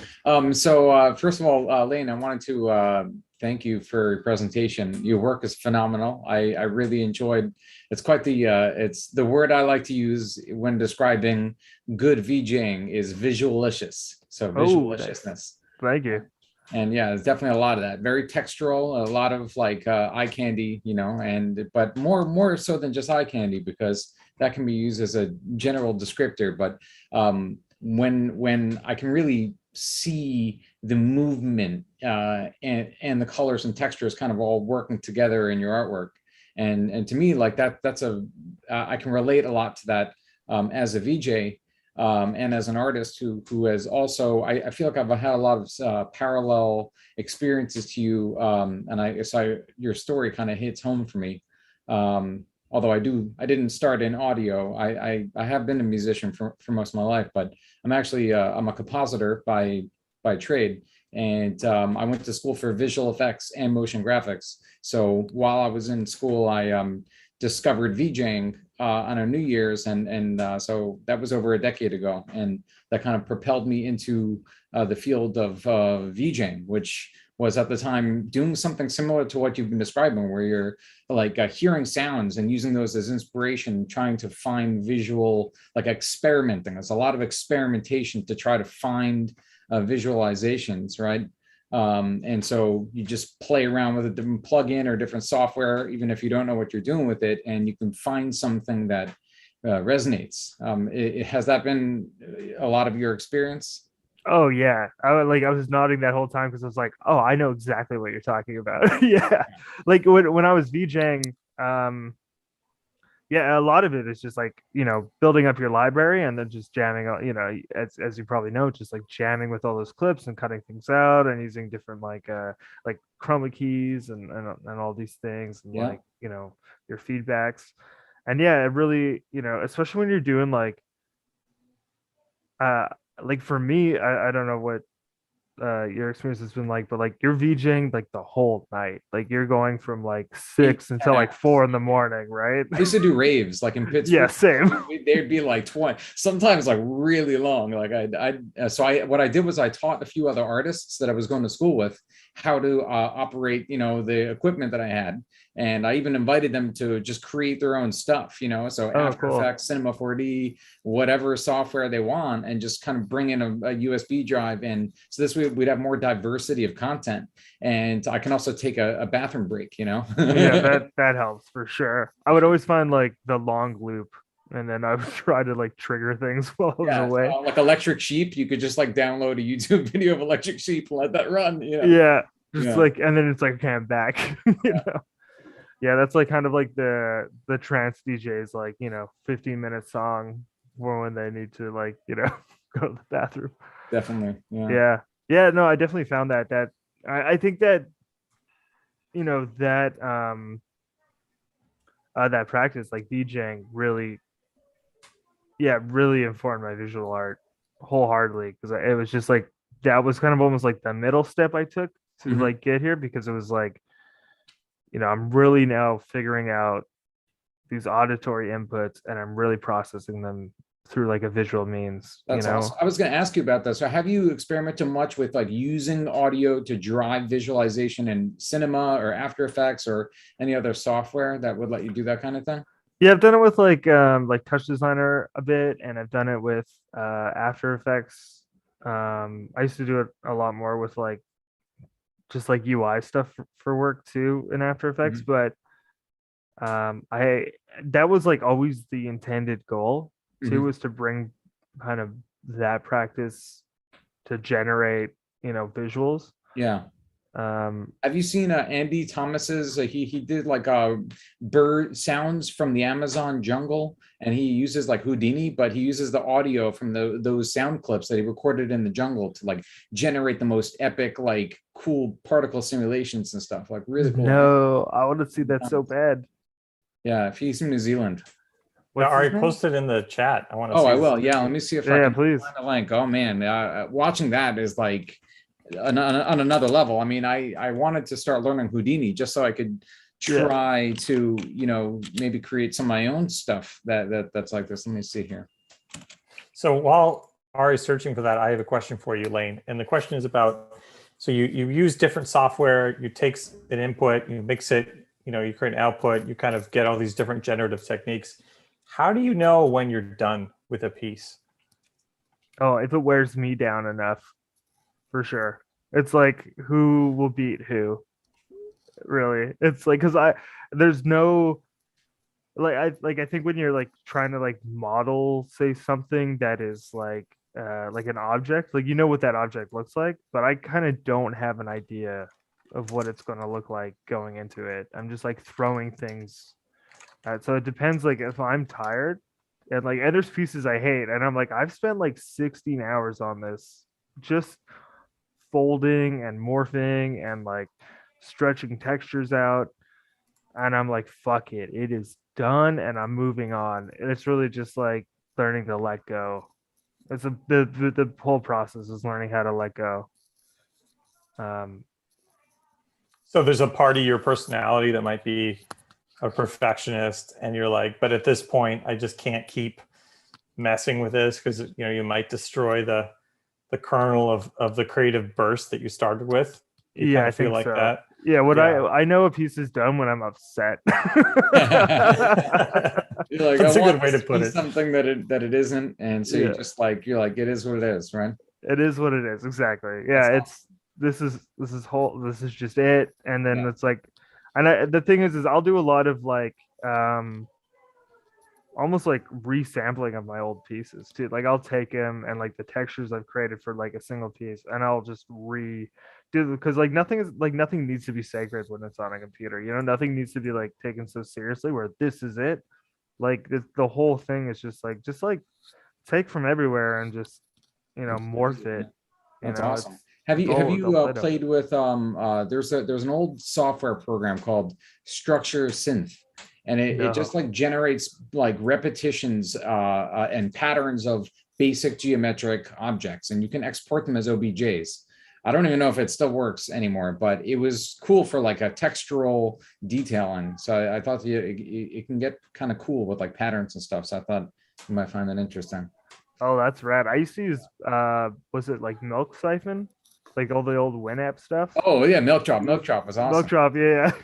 So first of all, Lane, I wanted to thank you for your presentation. Your work is phenomenal. I really enjoyed. It's quite it's the word I like to use when describing good VJing is visualicious. So visualiciousness. Thank you. And yeah, there's definitely a lot of that. Very textural, a lot of like eye candy, but more so than just eye candy, because that can be used as a general descriptor. But when I can really see the movement and the colors and textures kind of all working together in your artwork, and to me, like that's I can relate a lot to that as a VJ. And as an artist who has also, I feel like I've had a lot of parallel experiences to you, and your story kind of hits home for me. Although I didn't start in audio. I have been a musician for most of my life, but I'm actually I'm a compositor by trade, and I went to school for visual effects and motion graphics. So while I was in school, I discovered VJing on a New Year's, and so that was over a decade ago, and that kind of propelled me into the field of VJing, which was at the time doing something similar to what you've been describing, where you're like hearing sounds and using those as inspiration, trying to find visual, like experimenting. There's a lot of experimentation to try to find visualizations, right? And so you just play around with a different plugin or different software, even if you don't know what you're doing with it, and you can find something that resonates. Has that been a lot of your experience? Oh yeah, I was nodding that whole time because I was like, oh, I know exactly what you're talking about. Yeah, like when I was VJing, yeah, a lot of it is just like building up your library and then just jamming on, as you probably know, just like jamming with all those clips and cutting things out and using different like chroma keys and all these things and like your feedbacks. And yeah, it really, especially when you're doing like for me, I don't know what your experience has been like, but like you're VJing like the whole night, like you're going from like 6 until like 4 in the morning, right? I used to do raves like in Pittsburgh. Yeah, same. They'd be like 20, sometimes like really long. Like what I did was I taught a few other artists that I was going to school with how to operate, the equipment that I had. And I even invited them to just create their own stuff, so After Effects, Cinema 4D, whatever software they want, and just kind of bring in a USB drive. And so this way we'd have more diversity of content. And I can also take a bathroom break, Yeah, that helps for sure. I would always find like the long loop, and then I would try to like trigger things while I was away. Like Electric Sheep, you could just like download a YouTube video of Electric Sheep and let that run. Yeah, just like, and then it's like, okay, I'm back. You know. Yeah, that's like kind of like the trance DJs, like, 15-minute song for when they need to, like, go to the bathroom. Definitely. Yeah. Yeah. Yeah, no, I definitely found that I think that, that practice, like DJing, really, yeah, really informed my visual art wholeheartedly, because it was just like that was kind of almost like the middle step I took to Mhm. like get here, because it was like, I'm really now figuring out these auditory inputs, and I'm really processing them through like a visual means, That's awesome. I was going to ask you about that. So have you experimented much with like using audio to drive visualization in cinema or After Effects or any other software that would let you do that kind of thing? Yeah, I've done it with like Touch Designer a bit, and I've done it with After Effects. I used to do it a lot more with like just like UI stuff for work too in After Effects, Mhm. but I that was like always the intended goal too, Mhm. was to bring kind of that practice to generate, visuals. Yeah. Um, Have you seen Andy Thomas's? He did like bird sounds from the Amazon jungle, and he uses like Houdini, but he uses the audio from those sound clips that he recorded in the jungle to like generate the most epic, like cool particle simulations and stuff. Like really cool. no, I want to see that so bad. Yeah, if he's from New Zealand. Yeah, What's his Ari, name? post it in the chat. I want to Oh, see I this. will. Yeah, let me see if I Yeah, can please. find a link. Oh man, watching that is like on another level. I mean, I wanted to start learning Houdini just so I could Yeah. try to, maybe create some of my own stuff that's like this. Let me see here. So while Ari's searching for that, I have a question for you, Lane. And the question is about, so you use different software, you take an input, you mix it, you create an output, you kind of get all these different generative techniques. How do you know when you're done with a piece? Oh, if it wears me down enough, for sure. It's like who will beat who, really. It's like, because there's no, I think when you're like trying to like model, say, something that is like an object, like what that object looks like, but I kind of don't have an idea of what it's going to look like going into it. I'm just like throwing things at, so it depends, like if I'm tired, and there's pieces I hate, and I'm like, I've spent like 16 hours on this, just folding and morphing and like stretching textures out, and I'm like, fuck it, it is done, and I'm moving on. And it's really just like learning to let go. It's the whole process is learning how to let go. Um, So there's a part of your personality that might be a perfectionist, and you're like, but at this point, I just can't keep messing with this because you might destroy the kernel of the creative burst that you started with. You yeah, kind I of feel think like so. that. Yeah, what Yeah. I know a piece is done when I'm upset. You're like, That's I a want good way this to to put be it. something that it isn't, and so Yeah. you're like, it is what it is, right? It is what it is, exactly. That's Yeah, awesome. this is just it. And then Yeah. it's like, the thing is I'll do a lot of like almost like resampling of my old pieces too. Like I'll take them and like the textures I've created for like a single piece, and I'll just redo, because like nothing needs to be sacred when it's on a computer. Nothing needs to be like taken so seriously where this is it. Like the whole thing is just like take from everywhere and just morph Absolutely. it. That's awesome. It's Have you have you Play-Doh. played with there's an old software program called Structure Synth, and it No. just like generates like repetitions and patterns of basic geometric objects, and you can export them as OBJs. I don't even know if it still works anymore, but it was cool for like a textural detailing. So I thought it can get kind of cool with like patterns and stuff. So I thought you might find that interesting. Oh, that's rad. I used to use was it like Milk Siphon? Like all the old Winamp stuff? Oh yeah, Milk Drop. Milk Drop was Milk awesome. Drop, yeah. Have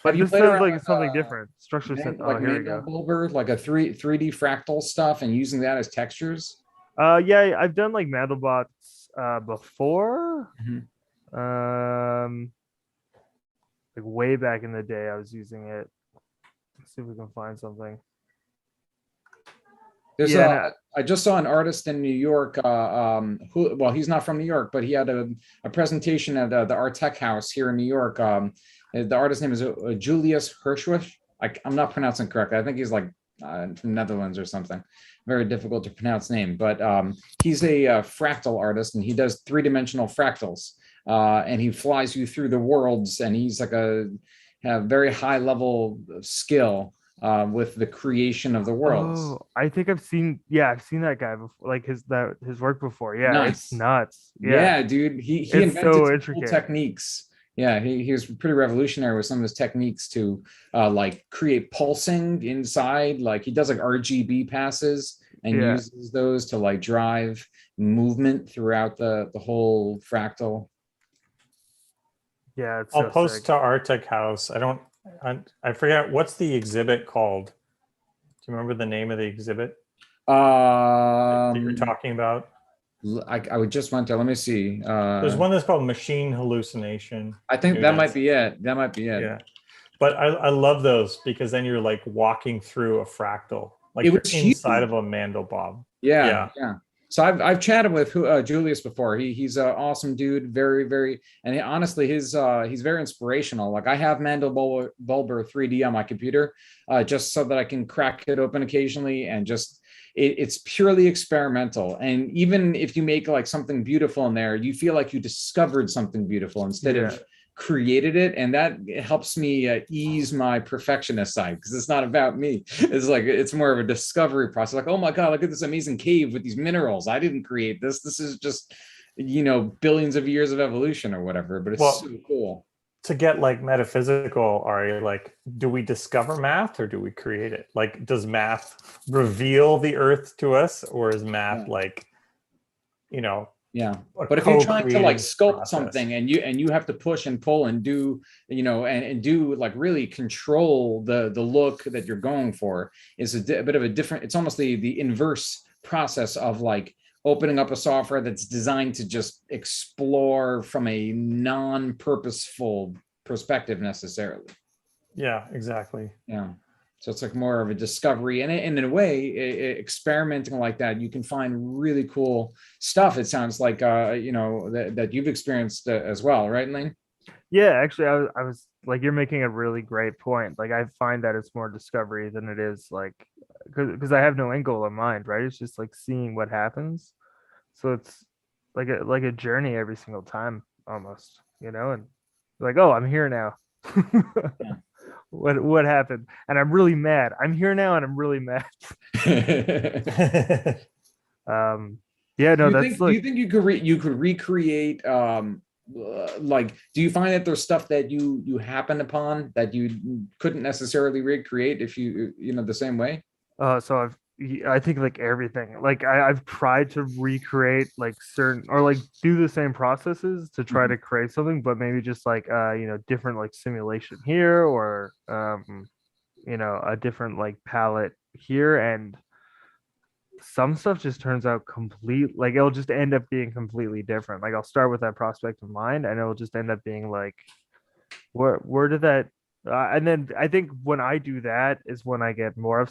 But you this played sounds around like with something different. Structure synth. Oh, like here we Mango go. Bulber, like a 3D fractal stuff, and using that as textures? Yeah, I've done like Mandelbots before. Mhm. Um like way back in the day I was using it. Let's see if we can find something. There's Yeah, a, no, I just saw an artist in New York, well, he's not from New York, but he had a presentation at the Art Tech House here in New York, The artist name is Julius Hirschwisch. I'm not pronouncing it correctly. I think he's like from Netherlands or something. Very difficult to pronounce name, but he's a fractal artist, and he does three-dimensional fractals. And he flies you through the worlds, and he's like a very high level of skill with the creation of the worlds. Oh, I think I've seen that guy before, like his work before. Yeah, Nice. it's nuts. Yeah, dude, he It's invented so some cool intricate. techniques. Yeah, he was pretty revolutionary with some of his techniques to like create pulsing inside. Like he does like RGB passes and Yeah. uses those to like drive movement throughout the whole fractal. Yeah, it's I'll so post sick. to Arctic House. I forget what's the exhibit called. Do you remember the name of the exhibit that you're talking about? I would just went there. Let me see. There's one that's called Machine Hallucination. I think Maybe that might that's- be it. That might be it. Yeah. But I love those because then you're like walking through a fractal, like It you're was inside huge. of a mandelbaum. Yeah. So I've chatted with Julius before. He's an awesome dude, very, and honestly, he's very inspirational. Like I have Bulber 3D on my computer, just so that I can crack it open occasionally, and just it's purely experimental. And even if you make like something beautiful in there, you feel like you discovered something beautiful instead of created it, and that helps me ease my perfectionist side, because it's not about me. It's more of a discovery process. Like, oh my god, look at this amazing cave with these minerals. I didn't create this. This is just billions of years of evolution or whatever. But it's so cool. To get like metaphysical, Ari, like, do we discover math or do we create it? Like, does math reveal the earth to us, or is math like, but if you're trying to like sculpt process. something, and you have to push and pull and do and do like really control the look that you're going for, is a bit of a different, it's almost the inverse process of like opening up a software that's designed to just explore from a non-purposeful perspective necessarily. Yeah, exactly. Yeah. So it's like more of a discovery, and in a way, experimenting like that, you can find really cool stuff. It sounds like that you've experienced as well, right, Lane? Yeah, actually, I was like, you're making a really great point. Like, I find that it's more discovery than it is like, because I have no end goal in mind, right? It's just like seeing what happens. So it's like a journey every single time, almost, and like, oh, I'm here now. Yeah. What happened? And I'm really mad. I'm here now, and I'm really mad. Yeah, no, do you think you could recreate like, do you find that there's stuff that you happen upon that you couldn't necessarily recreate if the same way? So I think like everything, like I've tried to recreate like certain, or like do the same processes to try to create something, but maybe just like different like simulation here, or a different like palette here, and some stuff just turns out like it'll just end up being completely different. Like I'll start with that prospect in mind, and it'll just end up being like, where did that and then I think when I do that is when I get more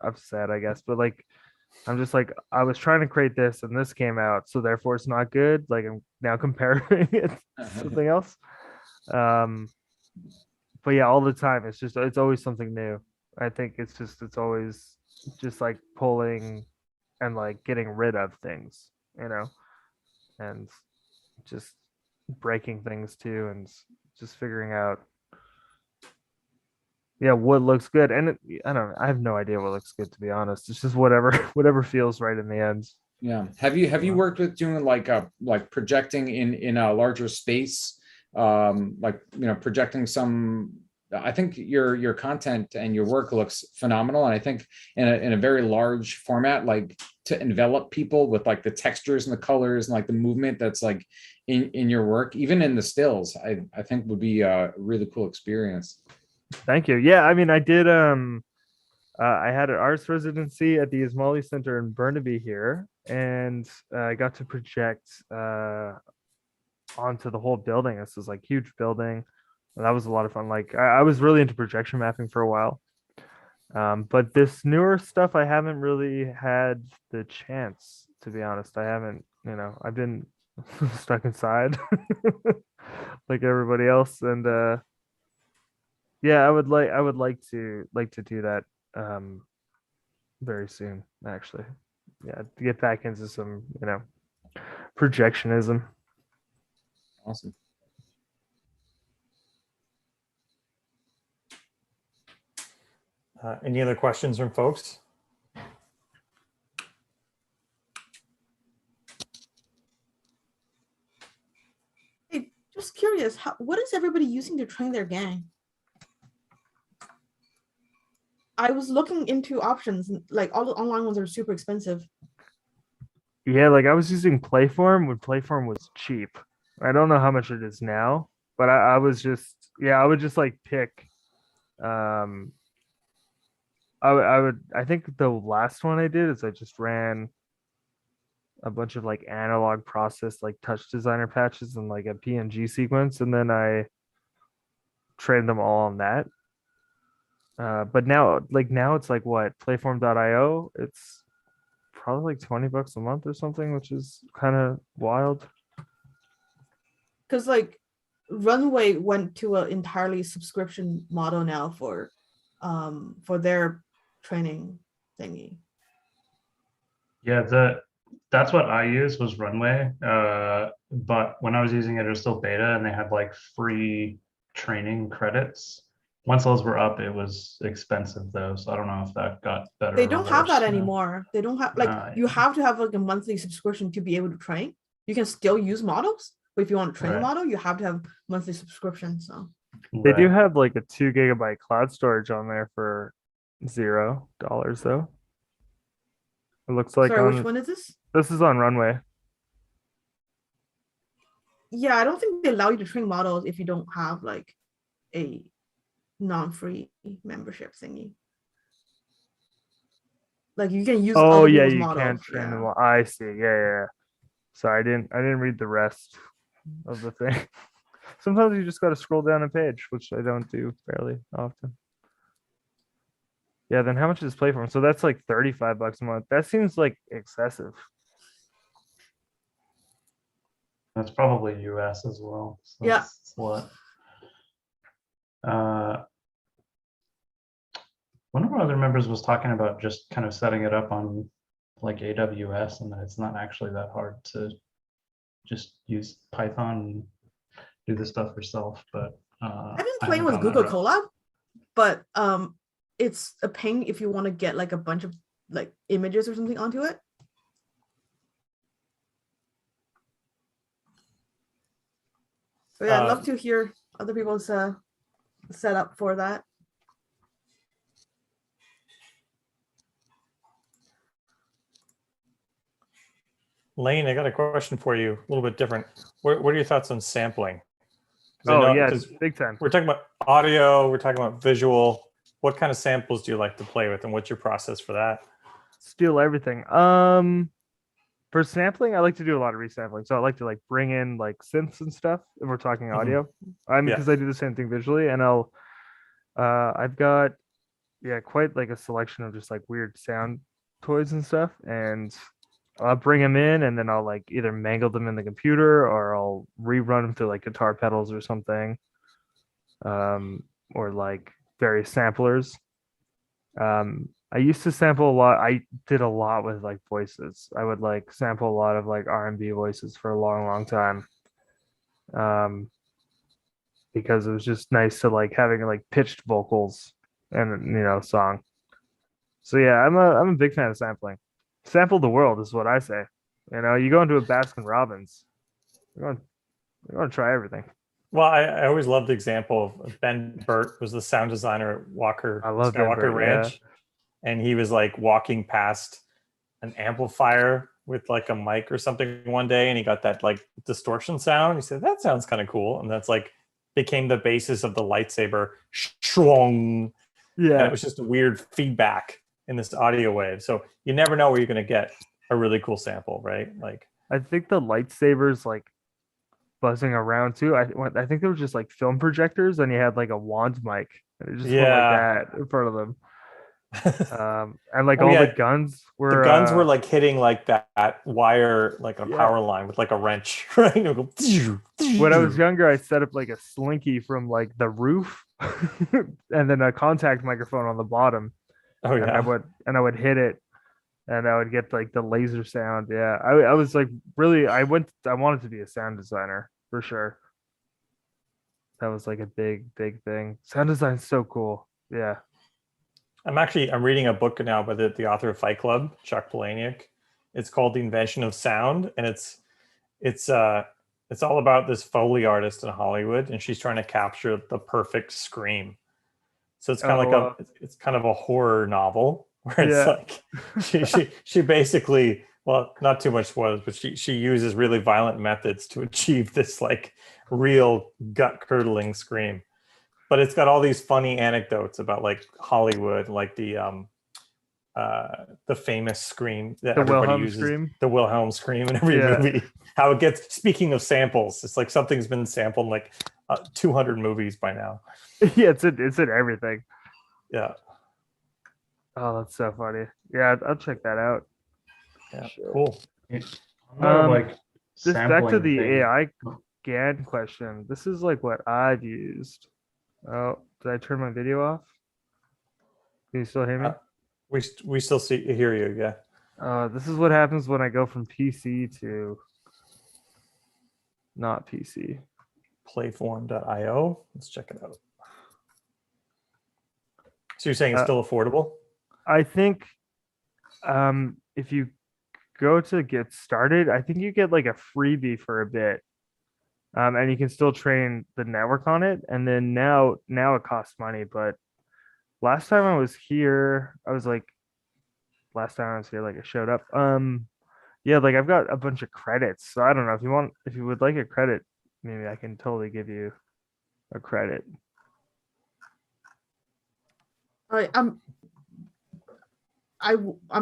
upset, I guess. But like, I'm just like, I was trying to create this and this came out, so therefore it's not good. Like I'm now comparing it to something else. But yeah, all the time it's always something new. I think it's always just like pulling and like getting rid of things, and just breaking things too, and just figuring out what looks good. And I don't know, I have no idea what looks good, to be honest. It's just whatever feels right in the end. Yeah. Have you worked with doing like projecting in a larger space, like projecting some? I think your content and your work looks phenomenal, and I think in a very large format, like to envelop people with like the textures and the colors and like the movement that's like in your work, even in the stills, I think would be a really cool experience. Thank you. Yeah, I mean, I did I had an arts residency at the Ismaili Center in Burnaby here, and I got to project onto the whole building. This was like huge building, and that was a lot of fun. Like I was really into projection mapping for a while, but this newer stuff I haven't really had the chance, to be honest. I haven't, I've been stuck inside like everybody else. And yeah, I would like to do that very soon, actually. Yeah, to get back into some, projectionism. Awesome. Any other questions from folks? Hey, just curious, what is everybody using to train their gang? I was looking into options, and like all the online ones are super expensive. Yeah, like I was using Playform when Playform was cheap. I don't know how much it is now, but I was just, yeah, I would just like pick. Um, I think the last one I did is I just ran a bunch of like analog process, like touch designer patches and like a PNG sequence, and then I trained them all on that. But now it's like what, Playform.io? It's probably like $20 a month or something, which is kind of wild. Because like Runway went to an entirely subscription model now for their training thingy. Yeah, that's what I used was Runway. But when I was using it, it was still beta, and they had like free training credits. Once those were up, it was expensive though, so I don't know if that got better. They or don't have that worse now. anymore. They don't have like you have to have like a monthly subscription to be able to train. You can still use models, but if you want to train a Right. model, you have to have monthly subscription. So They do Right. have like a 2 GB cloud storage on there for $0 though. It looks like sorry, which on one is this? this is on Runway. Yeah, I don't think they allow you to train models if you don't have like a non-free membership thingy. Like you can use Oh other yeah, people's you models. can't train them Yeah. all. I see. Yeah. Sorry, I didn't read the rest of the thing. Sometimes you just got to scroll down a page, which I don't do fairly often. Yeah, then how much is Playform? So that's like $35 a month. That seems like excessive. That's probably US as well. So Yeah. that's a lot. One of our other members was talking about just kind of setting it up on like AWS, and that it's not actually that hard to just use Python and do the stuff yourself. But I've been I playing haven't with gone that Google route. Colab, but it's a pain if you want to get like a bunch of like images or something onto it. So yeah, I'd love to hear other people's setup for that. Lane, I got a question for you, a little bit different. What are your thoughts on sampling? 'Cause I Oh know- yeah, 'cause big time. we're talking about audio, we're talking about visual. What kind of samples do you like to play with, and what's your process for that? Steal everything. For sampling, I like to do a lot of resampling. So I like to like bring in like synths and stuff if we're talking audio. I mean, Yeah. because I do the same thing visually, and I've got quite like a selection of just like weird sound toys and stuff, and I'll bring them in, and then I'll like either mangle them in the computer or I'll rerun them through like guitar pedals or something, or like various samplers. I used to sample a lot. I did a lot with like voices. I would like sample a lot of like R&B voices for a long time. Because it was just nice to like having like pitched vocals and song. So yeah, I'm a big fan of sampling. Sample the world is what I say. You go into a Baskin Robbins, you're gonna try everything. Well, I always loved the example of Ben Burt was the sound designer at Walker I love Ben Skywalker Burt, yeah. Ranch, and he was like walking past an amplifier with like a mic or something one day, and he got that like distortion sound. He said that sounds kind of cool, and that's like became the basis of the lightsaber. Shwong. And Yeah, it was just a weird feedback in this audio wave. So you never know where you're going to get a really cool sample, right? Like, I think the lightsabers like buzzing around too. I think they were just like film projectors, and you had like a wand mic, and it just went like yeah, that in front of them. And like Oh, all yeah. the guns The were guns were like hitting like that wire, like a Yeah. power line with like a wrench, right? It would go, when I was younger, I set up like a slinky from like the roof and then a contact microphone on the bottom. Oh And yeah. I would hit it and I would get like the laser sound. Yeah. I was like really I wanted to be a sound designer for sure. That was like a big thing. Sound design's so cool. Yeah. I'm reading a book now by the author of Fight Club, Chuck Palahniuk. It's called The Invention of Sound, and it's all about this Foley artist in Hollywood, and she's trying to capture the perfect scream. So it's kind of Oh, it's kind of a horror novel where it's yeah. like she basically, well, not too much spoilers, but she uses really violent methods to achieve this like real gut curdling scream. But it's got all these funny anecdotes about like Hollywood, like the famous scream that The everybody Wilhelm uses, scream. the Wilhelm scream in every Yeah. movie. How it gets. Speaking of samples, it's like something's been sampled in like 200 movies by now. Yeah, it's in everything. Yeah, Oh, that's so funny. Yeah, I'll check that out. yeah, Sure. cool. Like This back to sampling the thing. AI GAN question. This is like what I've used. Oh, did I turn my video off? Can you still hear me? We still hear you. Yeah. This is what happens when I go from PC to not PC. Playform.io. Let's check it out. So you're saying it's Uh, still affordable? I think if you go to get started, I think you get like a freebie for a bit. And you can still train the network on it. And then now it costs money. But last time I was here, like I showed up. Yeah, like I've got a bunch of credits. So I don't know if you would like a credit, maybe I can totally give you a credit. All right, I'm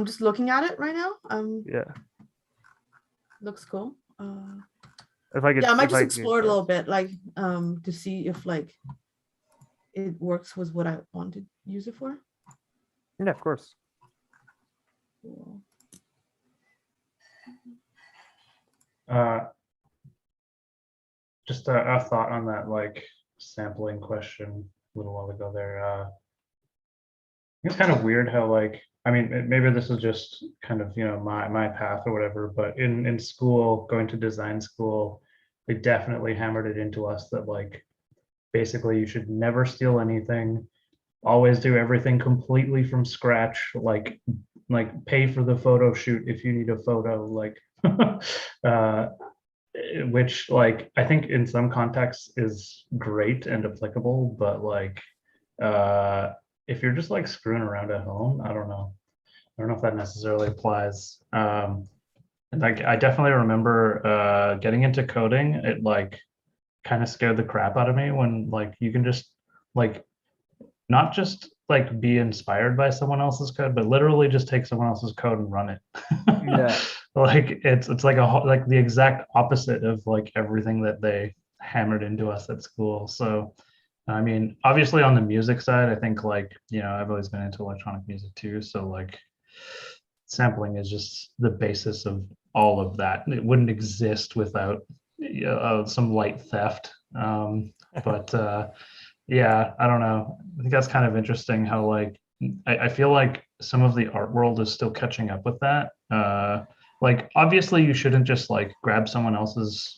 just looking at it right now. Yeah. Looks cool. If I could Yeah, I might if just I explore it a could- little bit, like to see if like it works with what I want to use it for. Yeah, of course. Cool. Just a thought on that like sampling question a little while ago there. It's kind of weird how like I mean maybe this is just kind of my path or whatever, but in school, going to design school, they definitely hammered it into us that like basically you should never steal anything, always do everything completely from scratch, like pay for the photo shoot if you need a photo, like uh, which like I think in some contexts is great and applicable, but like if you're just like screwing around at home, I don't know if that necessarily applies. And like I definitely remember getting into coding. It like kind of scared the crap out of me when like you can just like not just like be inspired by someone else's code, but literally just take someone else's code and run it. Yeah. Like it's like like the exact opposite of like everything that they hammered into us at school. So I mean, obviously on the music side, I think like, I've always been into electronic music too. So like sampling is just the basis of all of that. It wouldn't exist without some light theft. But yeah, I don't know. I think that's kind of interesting how like I feel like some of the art world is still catching up with that. Like obviously you shouldn't just like grab someone else's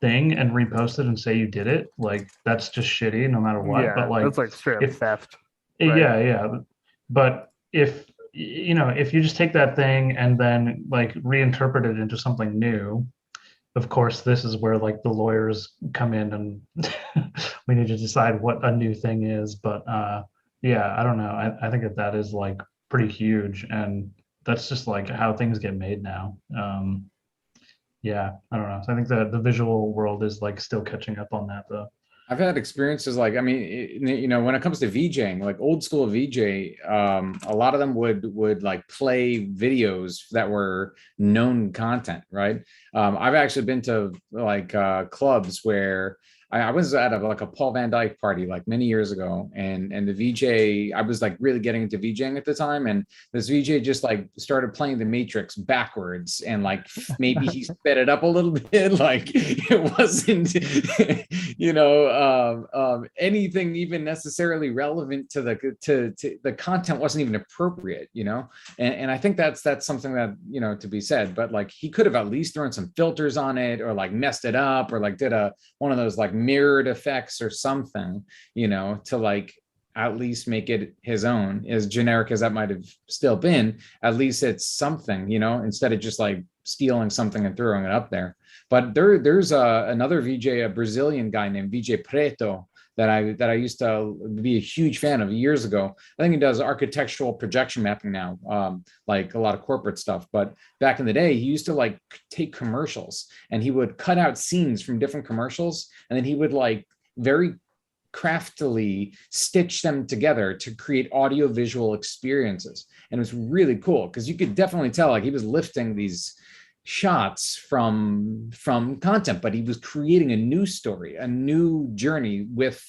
thing and repost it and say you did it. Like that's just shitty no matter what. Yeah, But like that's like straight up if theft. Right. yeah. But if if you just take that thing and then like reinterpret it into something new, of course, this is where like the lawyers come in and we need to decide what a new thing is. But yeah, I don't know. I think that is like pretty huge, and that's just like how things get made now. Yeah, I don't know. So I think the visual world is like still catching up on that though. I've had experiences like, I mean, when it comes to VJing, like old school VJ, a lot of them would like play videos that were known content, right? I've actually been to like clubs where I was at like a Paul Van Dyke party like many years ago, and the VJ, I was like really getting into VJing at the time, and this VJ just like started playing The Matrix backwards, and like maybe he sped it up a little bit, like it wasn't, anything even necessarily relevant to the content wasn't even appropriate, and I think that's something that to be said, but like he could have at least thrown some filters on it, or like messed it up, or like did one of those like mirrored effects or something, to like at least make it his own. As generic as that might have still been, at least it's something, instead of just like stealing something and throwing it up there. But there's another VJ, a Brazilian guy named VJ Preto, that I used to be a huge fan of years ago. I think he does architectural projection mapping now, like a lot of corporate stuff. But back in the day, he used to like take commercials, and he would cut out scenes from different commercials, and then he would like very craftily stitch them together to create audio-visual experiences. And it was really cool because you could definitely tell like he was lifting these shots from content, but he was creating a new story, a new journey with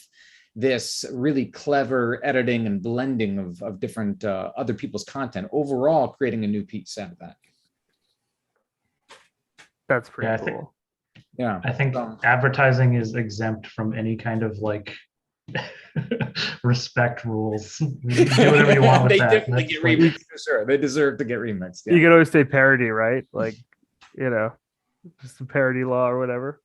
this really clever editing and blending of different other people's content, overall creating a new piece out of that. That's pretty cool. I think advertising is exempt from any kind of like respect rules. You can do whatever you want with they that. definitely get remixed for sure. They deserve to get remixed. You could always say parody, right? Like, just a parody law or whatever.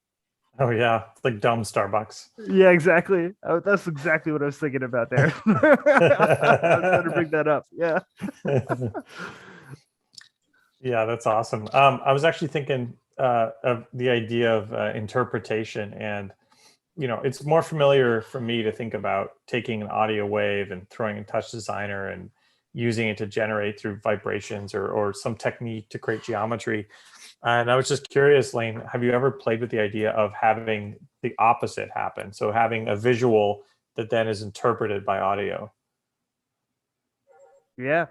Oh yeah, it's like dumb Starbucks. Yeah, exactly. Oh, that's exactly what I was thinking about there. I was going to bring that up. Yeah. Yeah, that's awesome. I was actually thinking of the idea of interpretation, and it's more familiar for me to think about taking an audio wave and throwing in Touch Designer and using it to generate through vibrations or some technique to create geometry. And I was just curious, Lane, have you ever played with the idea of having the opposite happen? So having a visual that then is interpreted by audio. Yeah.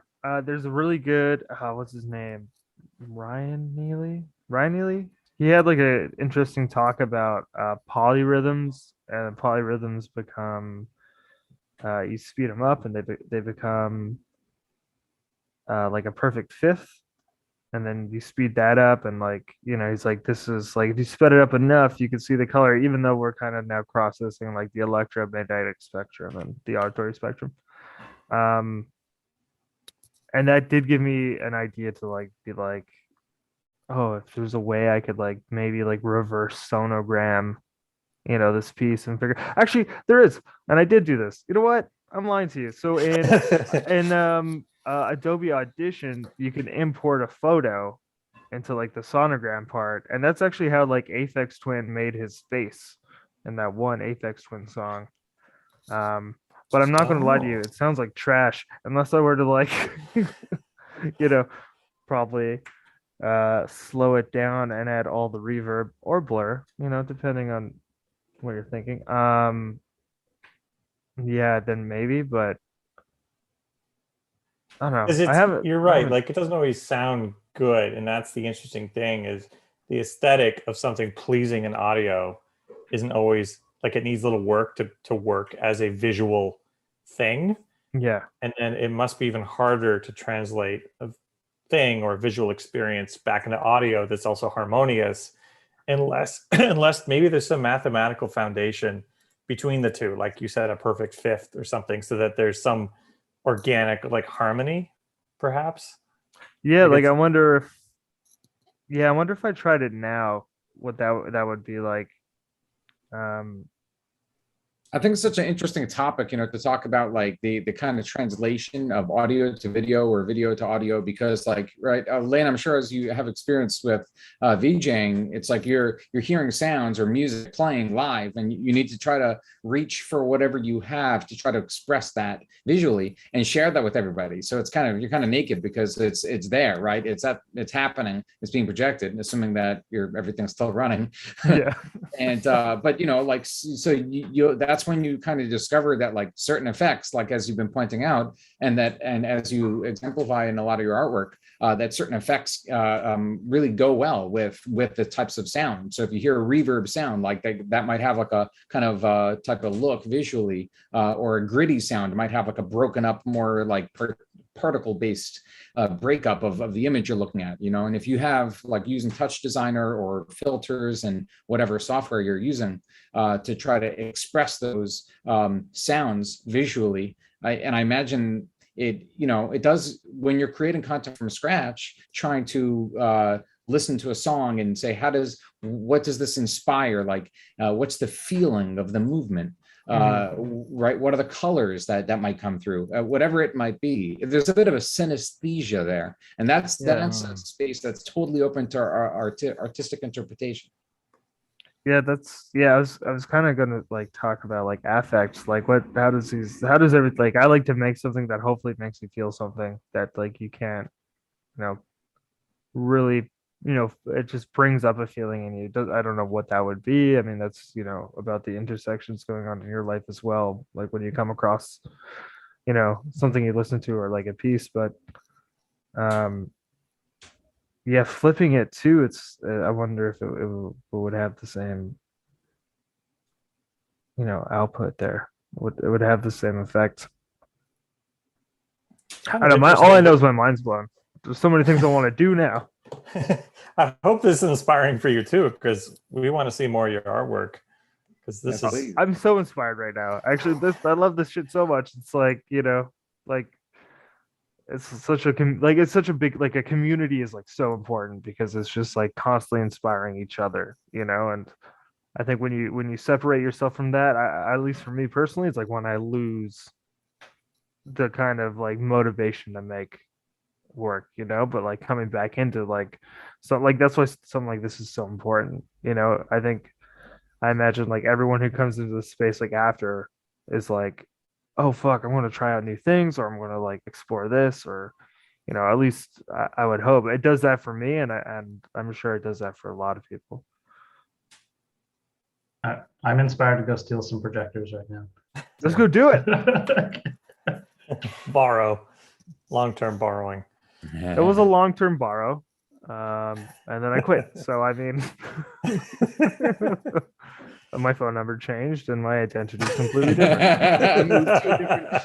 There's a really good, what's his name? Ryan Neely? He had like an interesting talk about polyrhythms, and polyrhythms become, you speed them up and they become like a perfect fifth. And then you speed that up, and like, he's like, this is like, if you sped it up enough, you can see the color, even though we're kind of now processing like the electromagnetic spectrum and the auditory spectrum. And that did give me an idea to like be like, oh, if there's a way I could like maybe like reverse sonogram, this piece and figure. Actually, there is, and I did do this. You know what? I'm lying to you. So in Adobe Audition, you can import a photo into like the sonogram part, and that's actually how like Aphex Twin made his face in that one Aphex Twin song. But I'm not going to lie to you, it sounds like trash unless I were to like probably slow it down and add all the reverb or blur, depending on what you're thinking. Yeah, then maybe, but I don't know. You're right. Like, it doesn't always sound good, and that's the interesting thing, is the aesthetic of something pleasing in audio isn't always like, it needs a little work to work as a visual thing. Yeah. And then it must be even harder to translate a thing or a visual experience back into audio that's also harmonious, unless maybe there's some mathematical foundation between the two, like you said, a perfect fifth or something, so that there's some organic like harmony, perhaps. Yeah, like I wonder if I tried it now, what that would be like. I think it's such an interesting topic, to talk about like the kind of translation of audio to video or video to audio, because like, right, Lane, I'm sure as you have experience with VJing, it's like you're hearing sounds or music playing live, and you need to try to reach for whatever you have to try to express that visually and share that with everybody. So it's you're kind of naked because it's there, right? It's happening, it's being projected, assuming that everything's still running. Yeah. And but like, so that's that's when you kind of discover that like certain effects, like as you've been pointing out, and as you exemplify in a lot of your artwork, that certain effects really go well with the types of sound. So if you hear a reverb sound, like that might have like a kind of type of look visually, or a gritty sound, it might have like a broken up, more like particle based breakup of the image you're looking at, and if you have like using Touch Designer or filters and whatever software you're using to try to express those sounds visually, I imagine it does, when you're creating content from scratch, trying to listen to a song and say, what does this inspire? Like, what's the feeling of the movement? Right, what are the colors that might come through, whatever it might be. There's a bit of a synesthesia there, and that's a space that's totally open to our artistic interpretation. I was kind of gonna like talk about like affects, like how does everything, like I like to make something that hopefully makes you feel something that like you can't, really, it just brings up a feeling in you. I don't know what that would be. I mean, that's, about the intersections going on in your life as well. Like when you come across, something you listen to or like a piece, but flipping it too. I wonder if it would have the same, output there. It would have the same effect. I don't know. All I know is my mind's blown. There's so many things I want to do now. I hope this is inspiring for you too, because we want to see more of your artwork. Because I'm so inspired right now. Actually, I love this shit so much. It's like, like it's such a big, like a community is like so important because it's just like constantly inspiring each other, and I think when you separate yourself from that, at least for me personally, it's like when I lose the kind of like motivation to make work, but like coming back into like, so like that's why something like this is so important. I imagine like everyone who comes into the space like after is like, oh fuck, I'm going to try out new things, or I'm going to like explore this, or at least I would hope it does that for me, and I'm sure it does that for a lot of people. I'm inspired to go steal some projectors right now. Let's go do it. Borrow, long-term borrowing. It was a long-term borrow, and then I quit. So I mean, my phone number changed and my identity is completely different. Moved to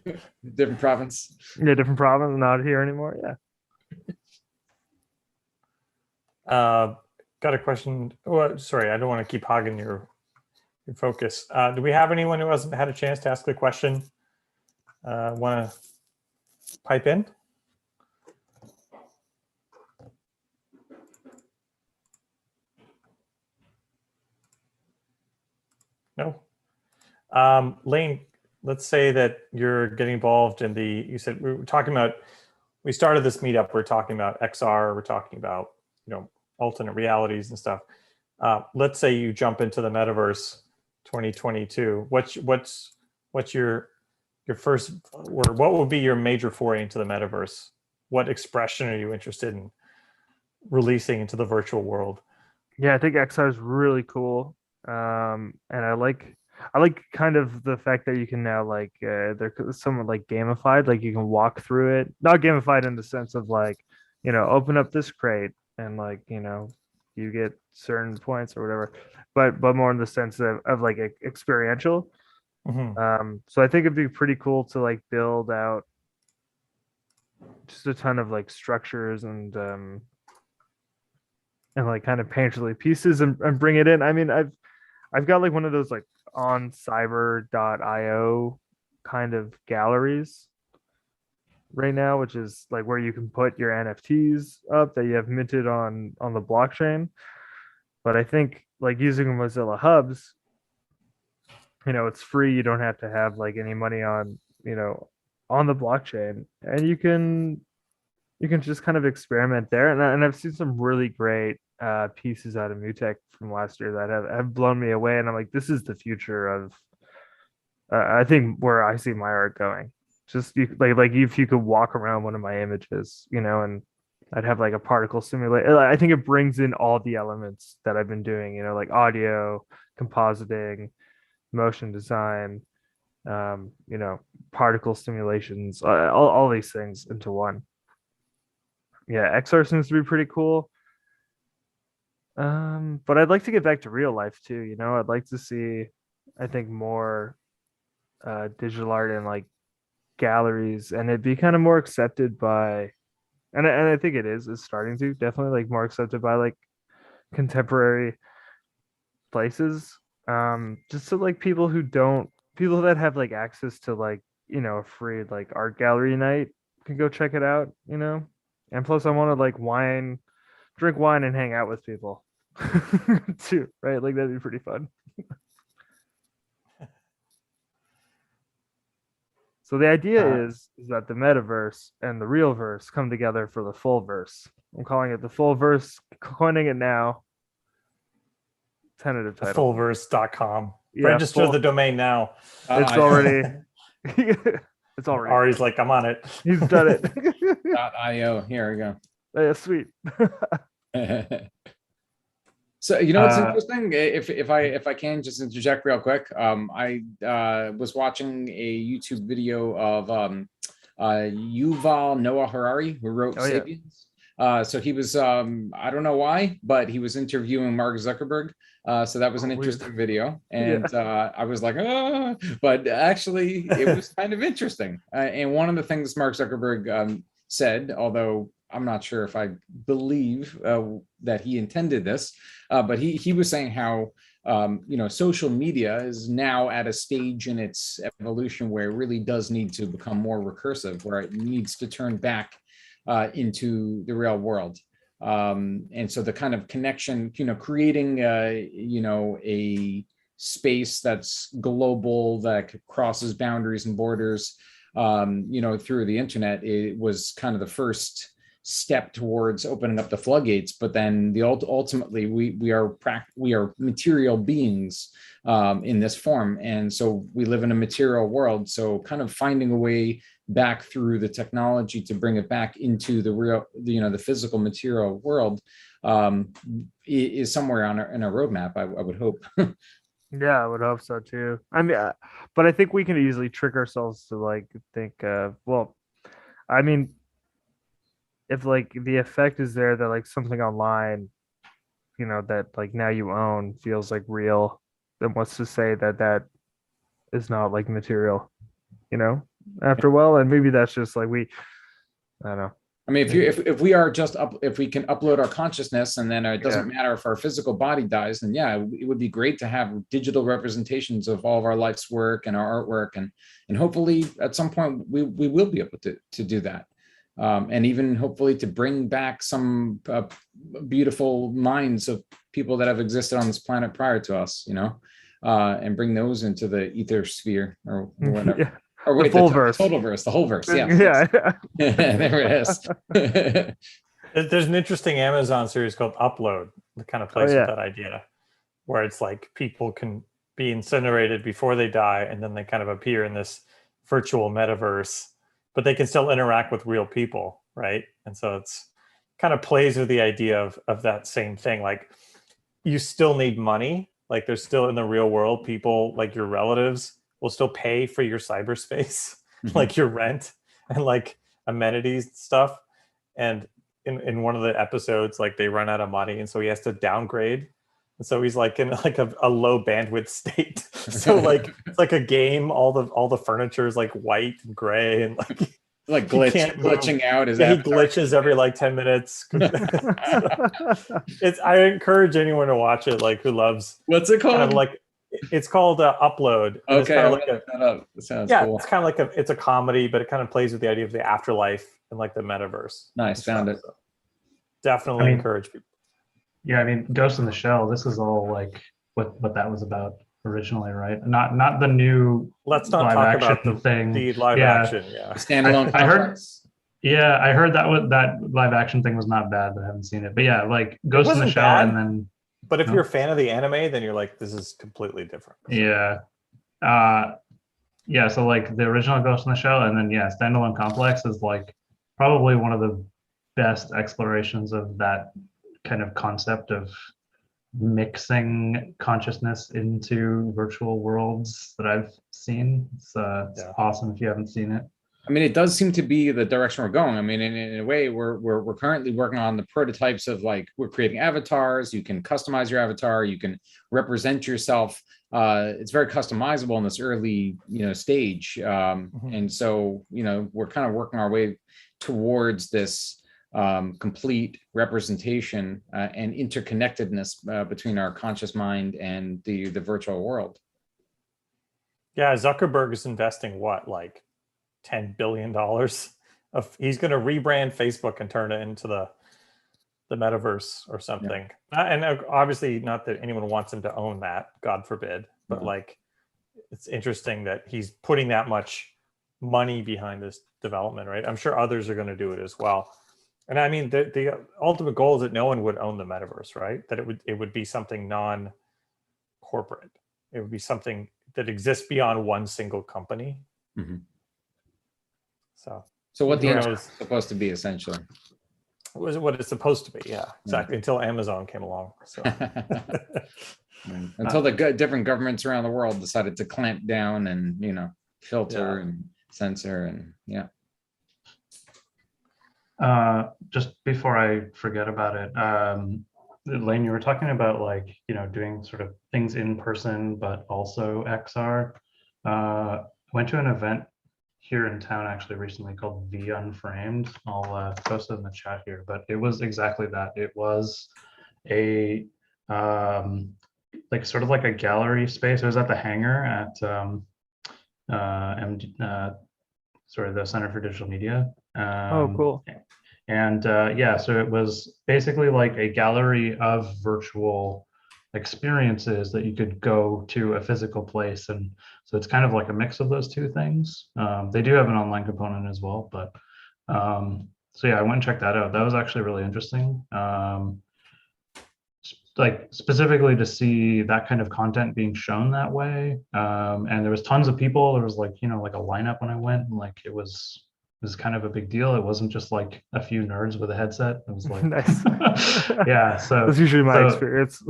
a different province. Yeah, different province. Not here anymore. Yeah. Got a question. Oh, sorry, I don't want to keep hogging your focus. Do we have anyone who hasn't had a chance to ask a question? Want to pipe in? No. Lane, let's say that you're getting involved in you said we were talking about, we started this meetup, we're talking about XR, we're talking about, alternate realities and stuff. Let's say you jump into the metaverse 2022. What's your first, or what would be your major foray into the metaverse? What expression are you interested in releasing into the virtual world? Yeah, I think XR is really cool. And I like kind of the fact that you can now like there's somewhat like gamified, like you can walk through it, not gamified in the sense of like, open up this crate and like, you get certain points or whatever, but more in the sense of like experiential. Mm-hmm. So I think it'd be pretty cool to like build out just a ton of like structures and like kind of painterly pieces and bring it in. I mean, I've got like one of those like on cyber.io kind of galleries right now, which is like where you can put your NFTs up that you have minted on the blockchain. But I think like using Mozilla Hubs, it's free. You don't have to have like any money on the blockchain, and you can just kind of experiment there. And I've seen some really great pieces out of Mutek from last year that have blown me away. And I'm like, this is the future of, I think, where I see my art going. Just like if you could walk around one of my images, and I'd have like a particle simulator. I think it brings in all the elements that I've been doing, like audio, compositing, motion design, you know, particle simulations, all these things into one. Yeah, XR seems to be pretty cool. But I'd like to get back to real life too, you know. I'd like to see, I think, more digital art in like galleries, and it'd be kind of more accepted by, and I think it is starting to definitely like more accepted by like contemporary places. Just so like people that have like access to like, you know, a free like art gallery night can go check it out, you know. And plus I want to like drink wine and hang out with people too, right? Like that'd be pretty fun. So the idea is that the metaverse and the real verse come together for the full verse. I'm calling it the full verse, coining it now. Tentative title. Fullverse.com. Yeah, Register the domain now. It's already it's already Ari's like, I'm on it. he's done it. .io. Here we go. Yeah, sweet. So you know what's interesting? If I can just interject real quick, I was watching a YouTube video of Yuval Noah Harari, who wrote *Sapiens*. So he was I don't know why, but he was interviewing Mark Zuckerberg. So that was an interesting video, and I was like, oh, but actually it was kind of interesting. And one of the things Mark Zuckerberg said, although I'm not sure if I believe that he intended this, but he was saying how you know, social media is now at a stage in its evolution where it really does need to become more recursive, where it needs to turn back into the real world. And so the kind of connection, you know, creating you know, a space that's global, that crosses boundaries and borders, you know, through the internet, it was kind of the first step towards opening up the floodgates. But then ultimately we are material beings in this form, and so we live in a material world. So kind of finding a way back through the technology to bring it back into the real, you know, the physical material world is somewhere in a roadmap, I would hope. Yeah, I would hope so too. I mean, but I think we can easily trick ourselves to like think, well, I mean, if like the effect is there that like something online, you know, that like now you own feels like real, then what's to say that that is not like material, you know, after a while? And maybe that's just like I don't know. I mean, if we are just if we can upload our consciousness, and then it doesn't matter if our physical body dies, then yeah, it would be great to have digital representations of all of our life's work and our artwork, and hopefully at some point we will be able to do that. And even hopefully to bring back some beautiful minds of people that have existed on this planet prior to us, you know, and bring those into the ether sphere or whatever. Yeah. Or wait, the full verse. Total verse, the whole verse. Yeah. Yeah. There it is. There's an interesting Amazon series called Upload that kind of plays with that idea, where it's like people can be incinerated before they die, and then they kind of appear in this virtual metaverse, but they can still interact with real people, right? And so it's kind of plays with the idea of that same thing. Like, you still need money. Like, there's still in the real world people like your relatives will still pay for your cyberspace, like your rent and like amenities and stuff. And in one of the episodes, like they run out of money, and so he has to downgrade. And so he's like in like a low bandwidth state. So like it's like a game. All the furniture is like white and gray, and like glitching out. He glitches every like 10 minutes. I encourage anyone to watch it, like who loves. What's it called? Kind of like, it's called Upload. Okay, I'll look that up. It sounds cool. It's kind of like it's a comedy, but it kind of plays with the idea of the afterlife and like the metaverse. Nice, found it. So definitely encourage people. Yeah, I mean, Ghost in the Shell. This is all like what that was about originally, right? Not the new. Let's not live talk action about the thing. The live action. Yeah, standalone. I heard. Yeah, I heard that live action thing was not bad, but I haven't seen it. But yeah, like Ghost in the Shell, bad, and then. But if you're a fan of the anime, then you're like, this is completely different. Yeah. Yeah, so like the original Ghost in the Shell, and then Standalone Complex is like probably one of the best explorations of that kind of concept of mixing consciousness into virtual worlds that I've seen. It's Yeah. awesome if you haven't seen it. I mean, it does seem to be the direction we're going. I mean, in a way, we're currently working on the prototypes of like we're creating avatars. You can customize your avatar. You can represent yourself. It's very customizable in this early, stage. And so, we're kind of working our way towards this complete representation and interconnectedness between our conscious mind and the virtual world. Yeah, Zuckerberg is investing what, like $10 billion of, he's going to rebrand Facebook and turn it into the metaverse or something. And obviously not that anyone wants him to own that, God forbid, but like, it's interesting that he's putting that much money behind this development, right? I'm sure others are going to do it as well. And I mean, the ultimate goal is that no one would own the metaverse, right? That it would be something non-corporate. It would be something that exists beyond one single company. Mm-hmm. So what the who internet knows? is supposed to be, essentially. Was what it's supposed to be, yeah, exactly. Until Amazon came along. So until the different governments around the world decided to clamp down and filter and censor and Just before I forget about it, Lane, you were talking about like, doing sort of things in person, but also XR. Went to an event here in town actually recently called V Unframed. I'll post it in the chat here, but it was exactly that. It was a like sort of like a gallery space. It was at the hangar at the Center for Digital Media. Oh, cool. And so it was basically like a gallery of virtual experiences that you could go to a physical place. And so it's kind of like a mix of those two things. They do have an online component as well, but so yeah, I went and checked that out. That was actually really interesting. Like specifically to see that kind of content being shown that way. And there was tons of people. There was like, like a lineup when I went, and like it was kind of a big deal. It wasn't just like a few nerds with a headset. It was like, Nice. yeah. So that's usually my experience.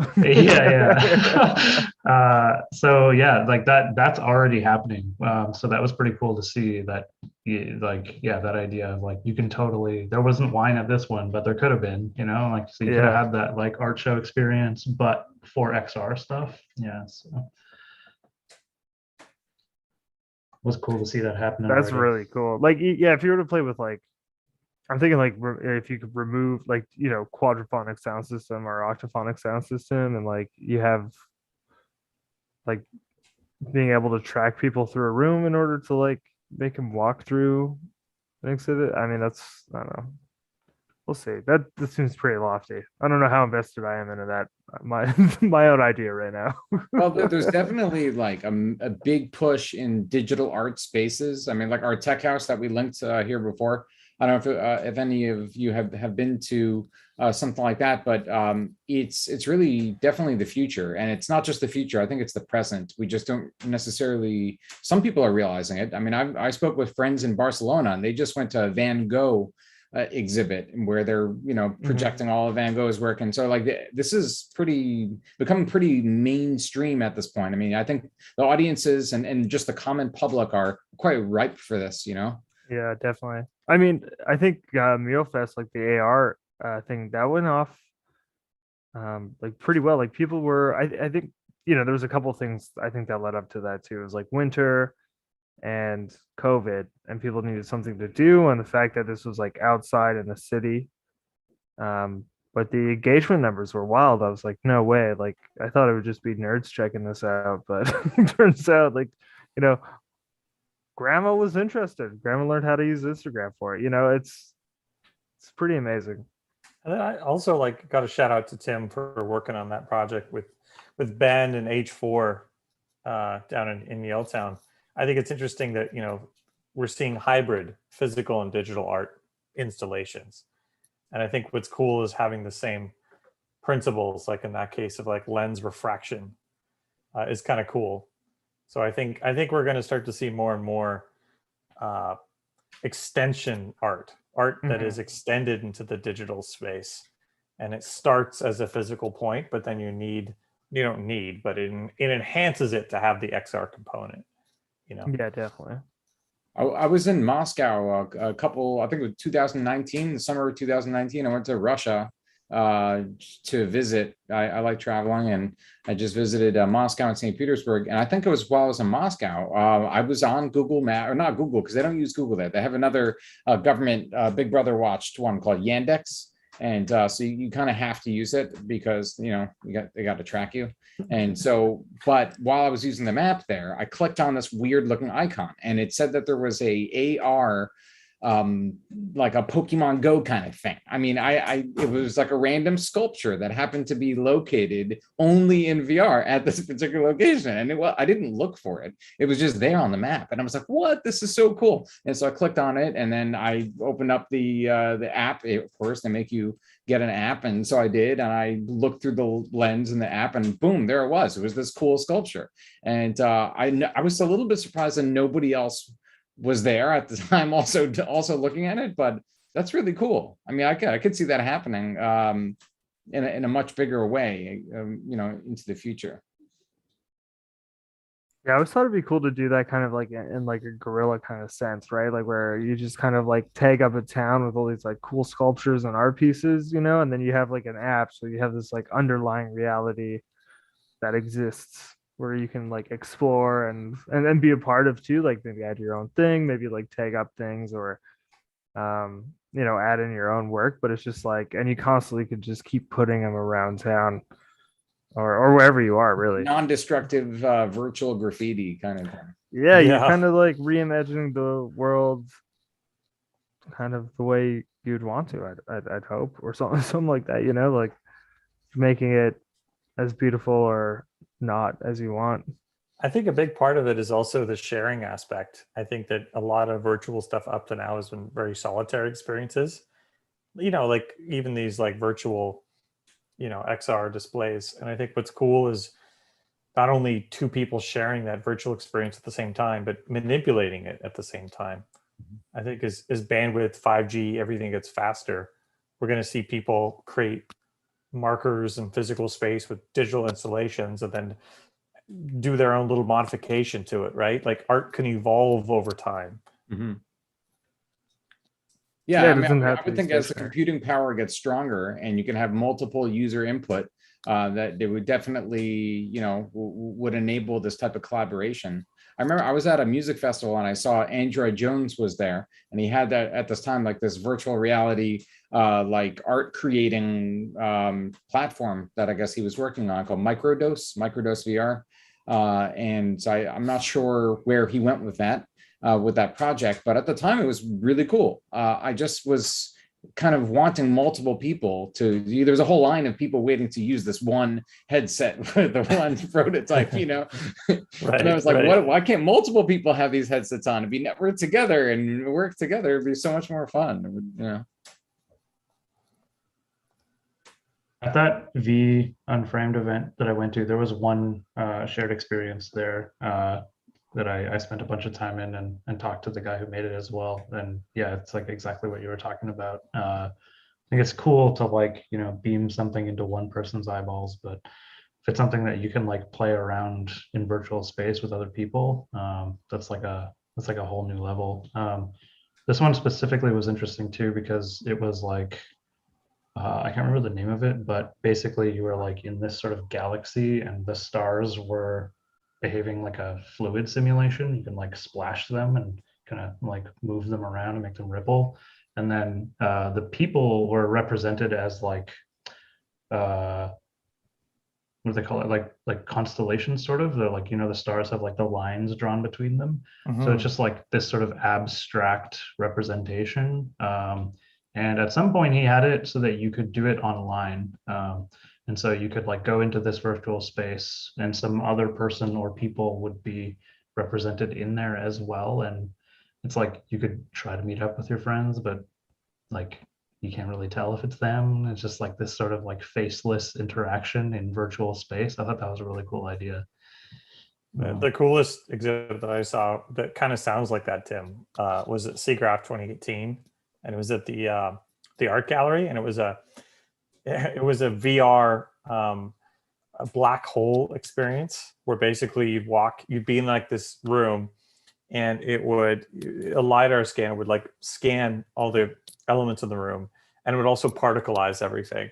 So yeah, like that's already happening. So that was pretty cool to see that, that idea of like, you can totally, there wasn't wine at this one, but there could have been, like, so you could have had that like art show experience, but for XR stuff. Yeah. So it was cool to see that happen. That's already. really cool. Like, yeah, if you were to play with like, I'm thinking like if you could remove like, quadraphonic sound system or octaphonic sound system, and like you have like being able to track people through a room in order to like make them walk through an exhibit. I mean, that's, I don't know. We'll see. That seems pretty lofty. I don't know how invested I am into that. My own idea right now. Well, there's definitely like a big push in digital art spaces. I mean, like our tech house that we linked here before. I don't know if any of you have been to something like that, but it's really definitely the future. And it's not just the future. I think it's the present. We just don't necessarily, some people are realizing it. I mean, I spoke with friends in Barcelona, and they just went to a Van Gogh exhibit where they're projecting all of Van Gogh's work. And so like this is becoming pretty mainstream at this point. I mean, I think the audiences and just the common public are quite ripe for this. Yeah, definitely. I mean, I think MuleFest, like the AR thing, that went off like pretty well. Like people were, I think, there was a couple things I think that led up to that too. It was like winter and COVID, and people needed something to do, and the fact that this was like outside in the city. But the engagement numbers were wild. I was like, no way. Like I thought it would just be nerds checking this out, but turns out like, grandma was interested. Grandma learned how to use Instagram for it. It's pretty amazing. And then I also like got a shout out to Tim for working on that project with Ben and H4 down in Yaletown. I think it's interesting that we're seeing hybrid physical and digital art installations, and I think what's cool is having the same principles, like in that case of like lens refraction, is kind of cool. So I think we're going to start to see more and more extension art that is extended into the digital space, and it starts as a physical point, but then you don't need, but it enhances it to have the XR component, you know? Yeah, definitely. I was in Moscow a couple, I think it was 2019, the summer of 2019. I went to Russia to visit. I like traveling, and I just visited Moscow and St. Petersburg. And I think it was while I was in Moscow, I was on Google Map, or not Google, because they don't use Google there. They have another government Big Brother watched one called Yandex. And so you kind of have to use it because, you know, they got to track you. And so, but while I was using the map there, I clicked on this weird looking icon, and it said that there was a AR, like a Pokemon Go kind of thing. I mean, it was like a random sculpture that happened to be located only in VR at this particular location. And I didn't look for it. It was just there on the map. And I was like, what? This is so cool. And so I clicked on it, and then I opened up the app. Of course, they make you get an app. And so I did, and I looked through the lens in the app, and boom, there it was. It was this cool sculpture. And I was a little bit surprised that nobody else was there at the time also looking at it, but that's really cool. I mean, I could see that happening in a much bigger way, you know, into the future. Yeah, I always thought it'd be cool to do that kind of like in like a guerrilla kind of sense, right? Like where you just kind of like tag up a town with all these like cool sculptures and art pieces, you know, and then you have like an app, so you have this like underlying reality that exists where you can like explore and be a part of too, like maybe add your own thing, maybe like tag up things or you know, add in your own work. But it's just like, and you constantly could just keep putting them around town or wherever you are, really. Non-destructive virtual graffiti kind of thing. Yeah, you're Yeah. kind of like reimagining the world kind of the way you'd want to, I'd hope, or something like that, you know, like making it as beautiful or not as you want. I think a big part of it is also the sharing aspect. I think that a lot of virtual stuff up to now has been very solitary experiences. You know, like even these like virtual, you know, XR displays. And I think what's cool is not only two people sharing that virtual experience at the same time, but manipulating it at the same time. I think as bandwidth, 5G, everything gets faster, we're going to see people create markers in physical space with digital installations and then do their own little modification to it, right? Like art can evolve over time. Mm-hmm. Yeah, Yeah, it I mean, doesn't have I to would be think as the stationary. computing power gets stronger and you can have multiple user input, that they would definitely, you know, would enable this type of collaboration. I remember I was at a music festival and I saw Android Jones was there, and he had that at this time, like this virtual reality, like art creating platform that I guess he was working on called Microdose VR. And so I'm not sure where he went with that project, but at the time it was really cool. I just was kind of wanting multiple people there's a whole line of people waiting to use this one headset with the one prototype, you know. Right, and I was like, right. why can't multiple people have these headsets on and be networked together and work together? It'd be so much more fun, you know. At that V Unframed event that I went to, there was one shared experience there that I spent a bunch of time in and talked to the guy who made it as well. And yeah, it's like exactly what you were talking about. I think it's cool to like, you know, beam something into one person's eyeballs, but if it's something that you can like play around in virtual space with other people, that's like a whole new level. This one specifically was interesting too because it was like I can't remember the name of it, but basically you were like in this sort of galaxy and the stars were behaving like a fluid simulation. You can like splash them and kind of like move them around and make them ripple. And then the people were represented as like, what do they call it? Like constellations sort of. They're like, you know, the stars have like the lines drawn between them. So it's just like this sort of abstract representation. And at some point he had it so that you could do it online. And so you could like go into this virtual space and some other person or people would be represented in there as well. And it's like you could try to meet up with your friends, but like you can't really tell if it's them. It's just like this sort of like faceless interaction in virtual space. I thought that was a really cool idea. The coolest exhibit that I saw that kind of sounds like that, Tim, was at SIGGRAPH 2018, and it was at the art gallery, and it was it was a VR a black hole experience where basically you'd be in like this room, and a lidar scanner would like scan all the elements in the room, and it would also particleize everything.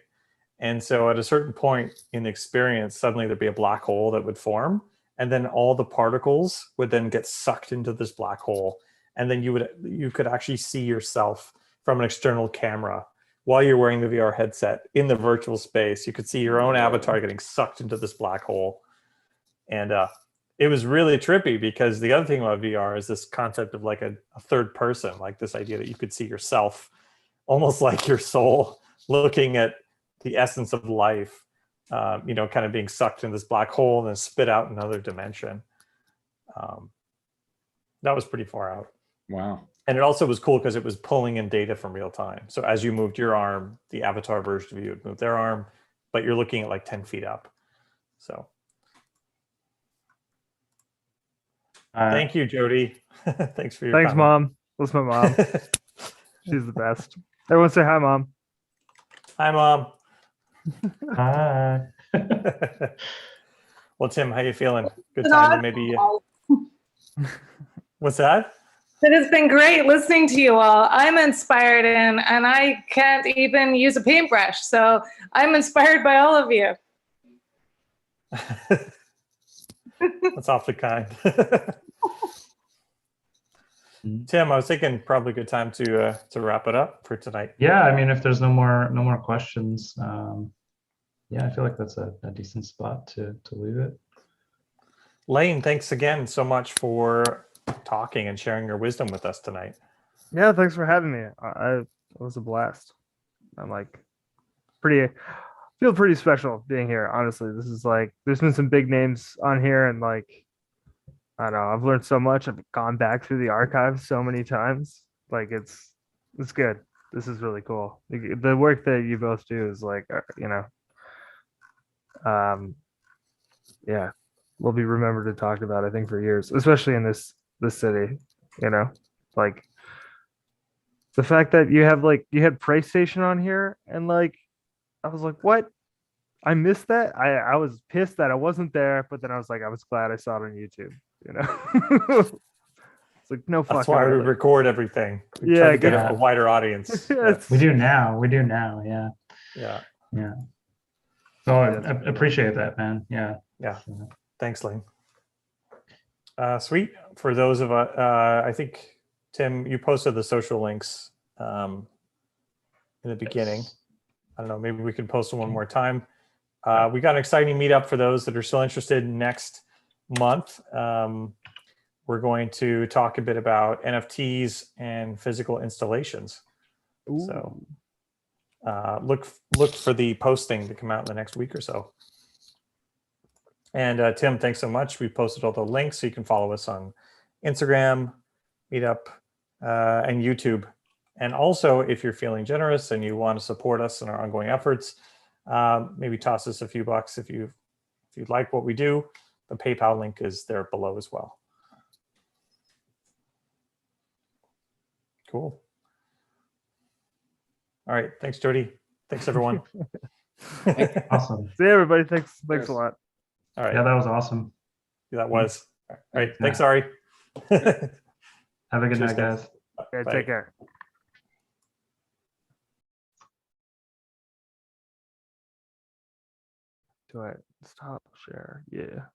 And so at a certain point in the experience, suddenly there'd be a black hole that would form, and then all the particles would then get sucked into this black hole. And then you could actually see yourself from an external camera while you're wearing the VR headset in the virtual space. You could see your own avatar getting sucked into this black hole. And it was really trippy, because the other thing about VR is this concept of like a third person, like this idea that you could see yourself almost like your soul looking at the essence of life, kind of being sucked in this black hole and then spit out in another dimension. That was pretty far out. Wow. And it also was cool because it was pulling in data from real time. So as you moved your arm, the avatar version of you would move their arm, but you're looking at like 10 feet up. So thank you, Jody. Thanks for your Thanks, comment. Mom. That's my mom. She's the best. Everyone say hi, Mom. Hi, Mom. Hi. Well, Tim, how you feeling? Good time to maybe. What's that? It has been great listening to you all. I'm inspired, and I can't even use a paintbrush. So I'm inspired by all of you. That's awfully kind. Tim, I was thinking probably a good time to wrap it up for tonight. Yeah, I mean, if there's no more questions, yeah, I feel like that's a decent spot to leave it. Lane, thanks again so much for talking and sharing your wisdom with us tonight. Yeah, thanks for having me. It was a blast. I'm like feel pretty special being here. Honestly, this is like, there's been some big names on here, and like, I don't know, I've learned so much. I've gone back through the archives so many times. Like it's good. This is really cool. The work that you both do is like, yeah, will be remembered and talked about, I think, for years, especially in this city. Like the fact that you had Price Station on here, and like I was like, what? I missed that. I was pissed that I wasn't there, but then I was like, I was glad I saw it on YouTube. It's like, no, That's fucking why we way. record everything. We Yeah, try to get yeah. a wider audience. Yes. We do now. Yeah. Yeah. Yeah. So I appreciate that, man. Yeah. Yeah. Thanks, Lane. Sweet. For those of us, I think, Tim, you posted the social links in the beginning. I don't know, maybe we could post them one more time. We got an exciting meetup for those that are still interested next month. We're going to talk a bit about NFTs and physical installations. Ooh. So look for the posting to come out in the next week or so. And Tim, thanks so much. We posted all the links, so you can follow us on Instagram, Meetup, and YouTube. And also, if you're feeling generous and you want to support us in our ongoing efforts, maybe toss us a few bucks if you like what we do. The PayPal link is there below as well. Cool. All right. Thanks, Jody. Thanks, everyone. Awesome. See you, everybody. Thanks Cheers. a lot. All right. Yeah, that was awesome. That was. All right. Yeah. Thanks, Ari. Have a good Cheers, night, guys. guys. Okay, Bye. take care. Do I stop share? Yeah.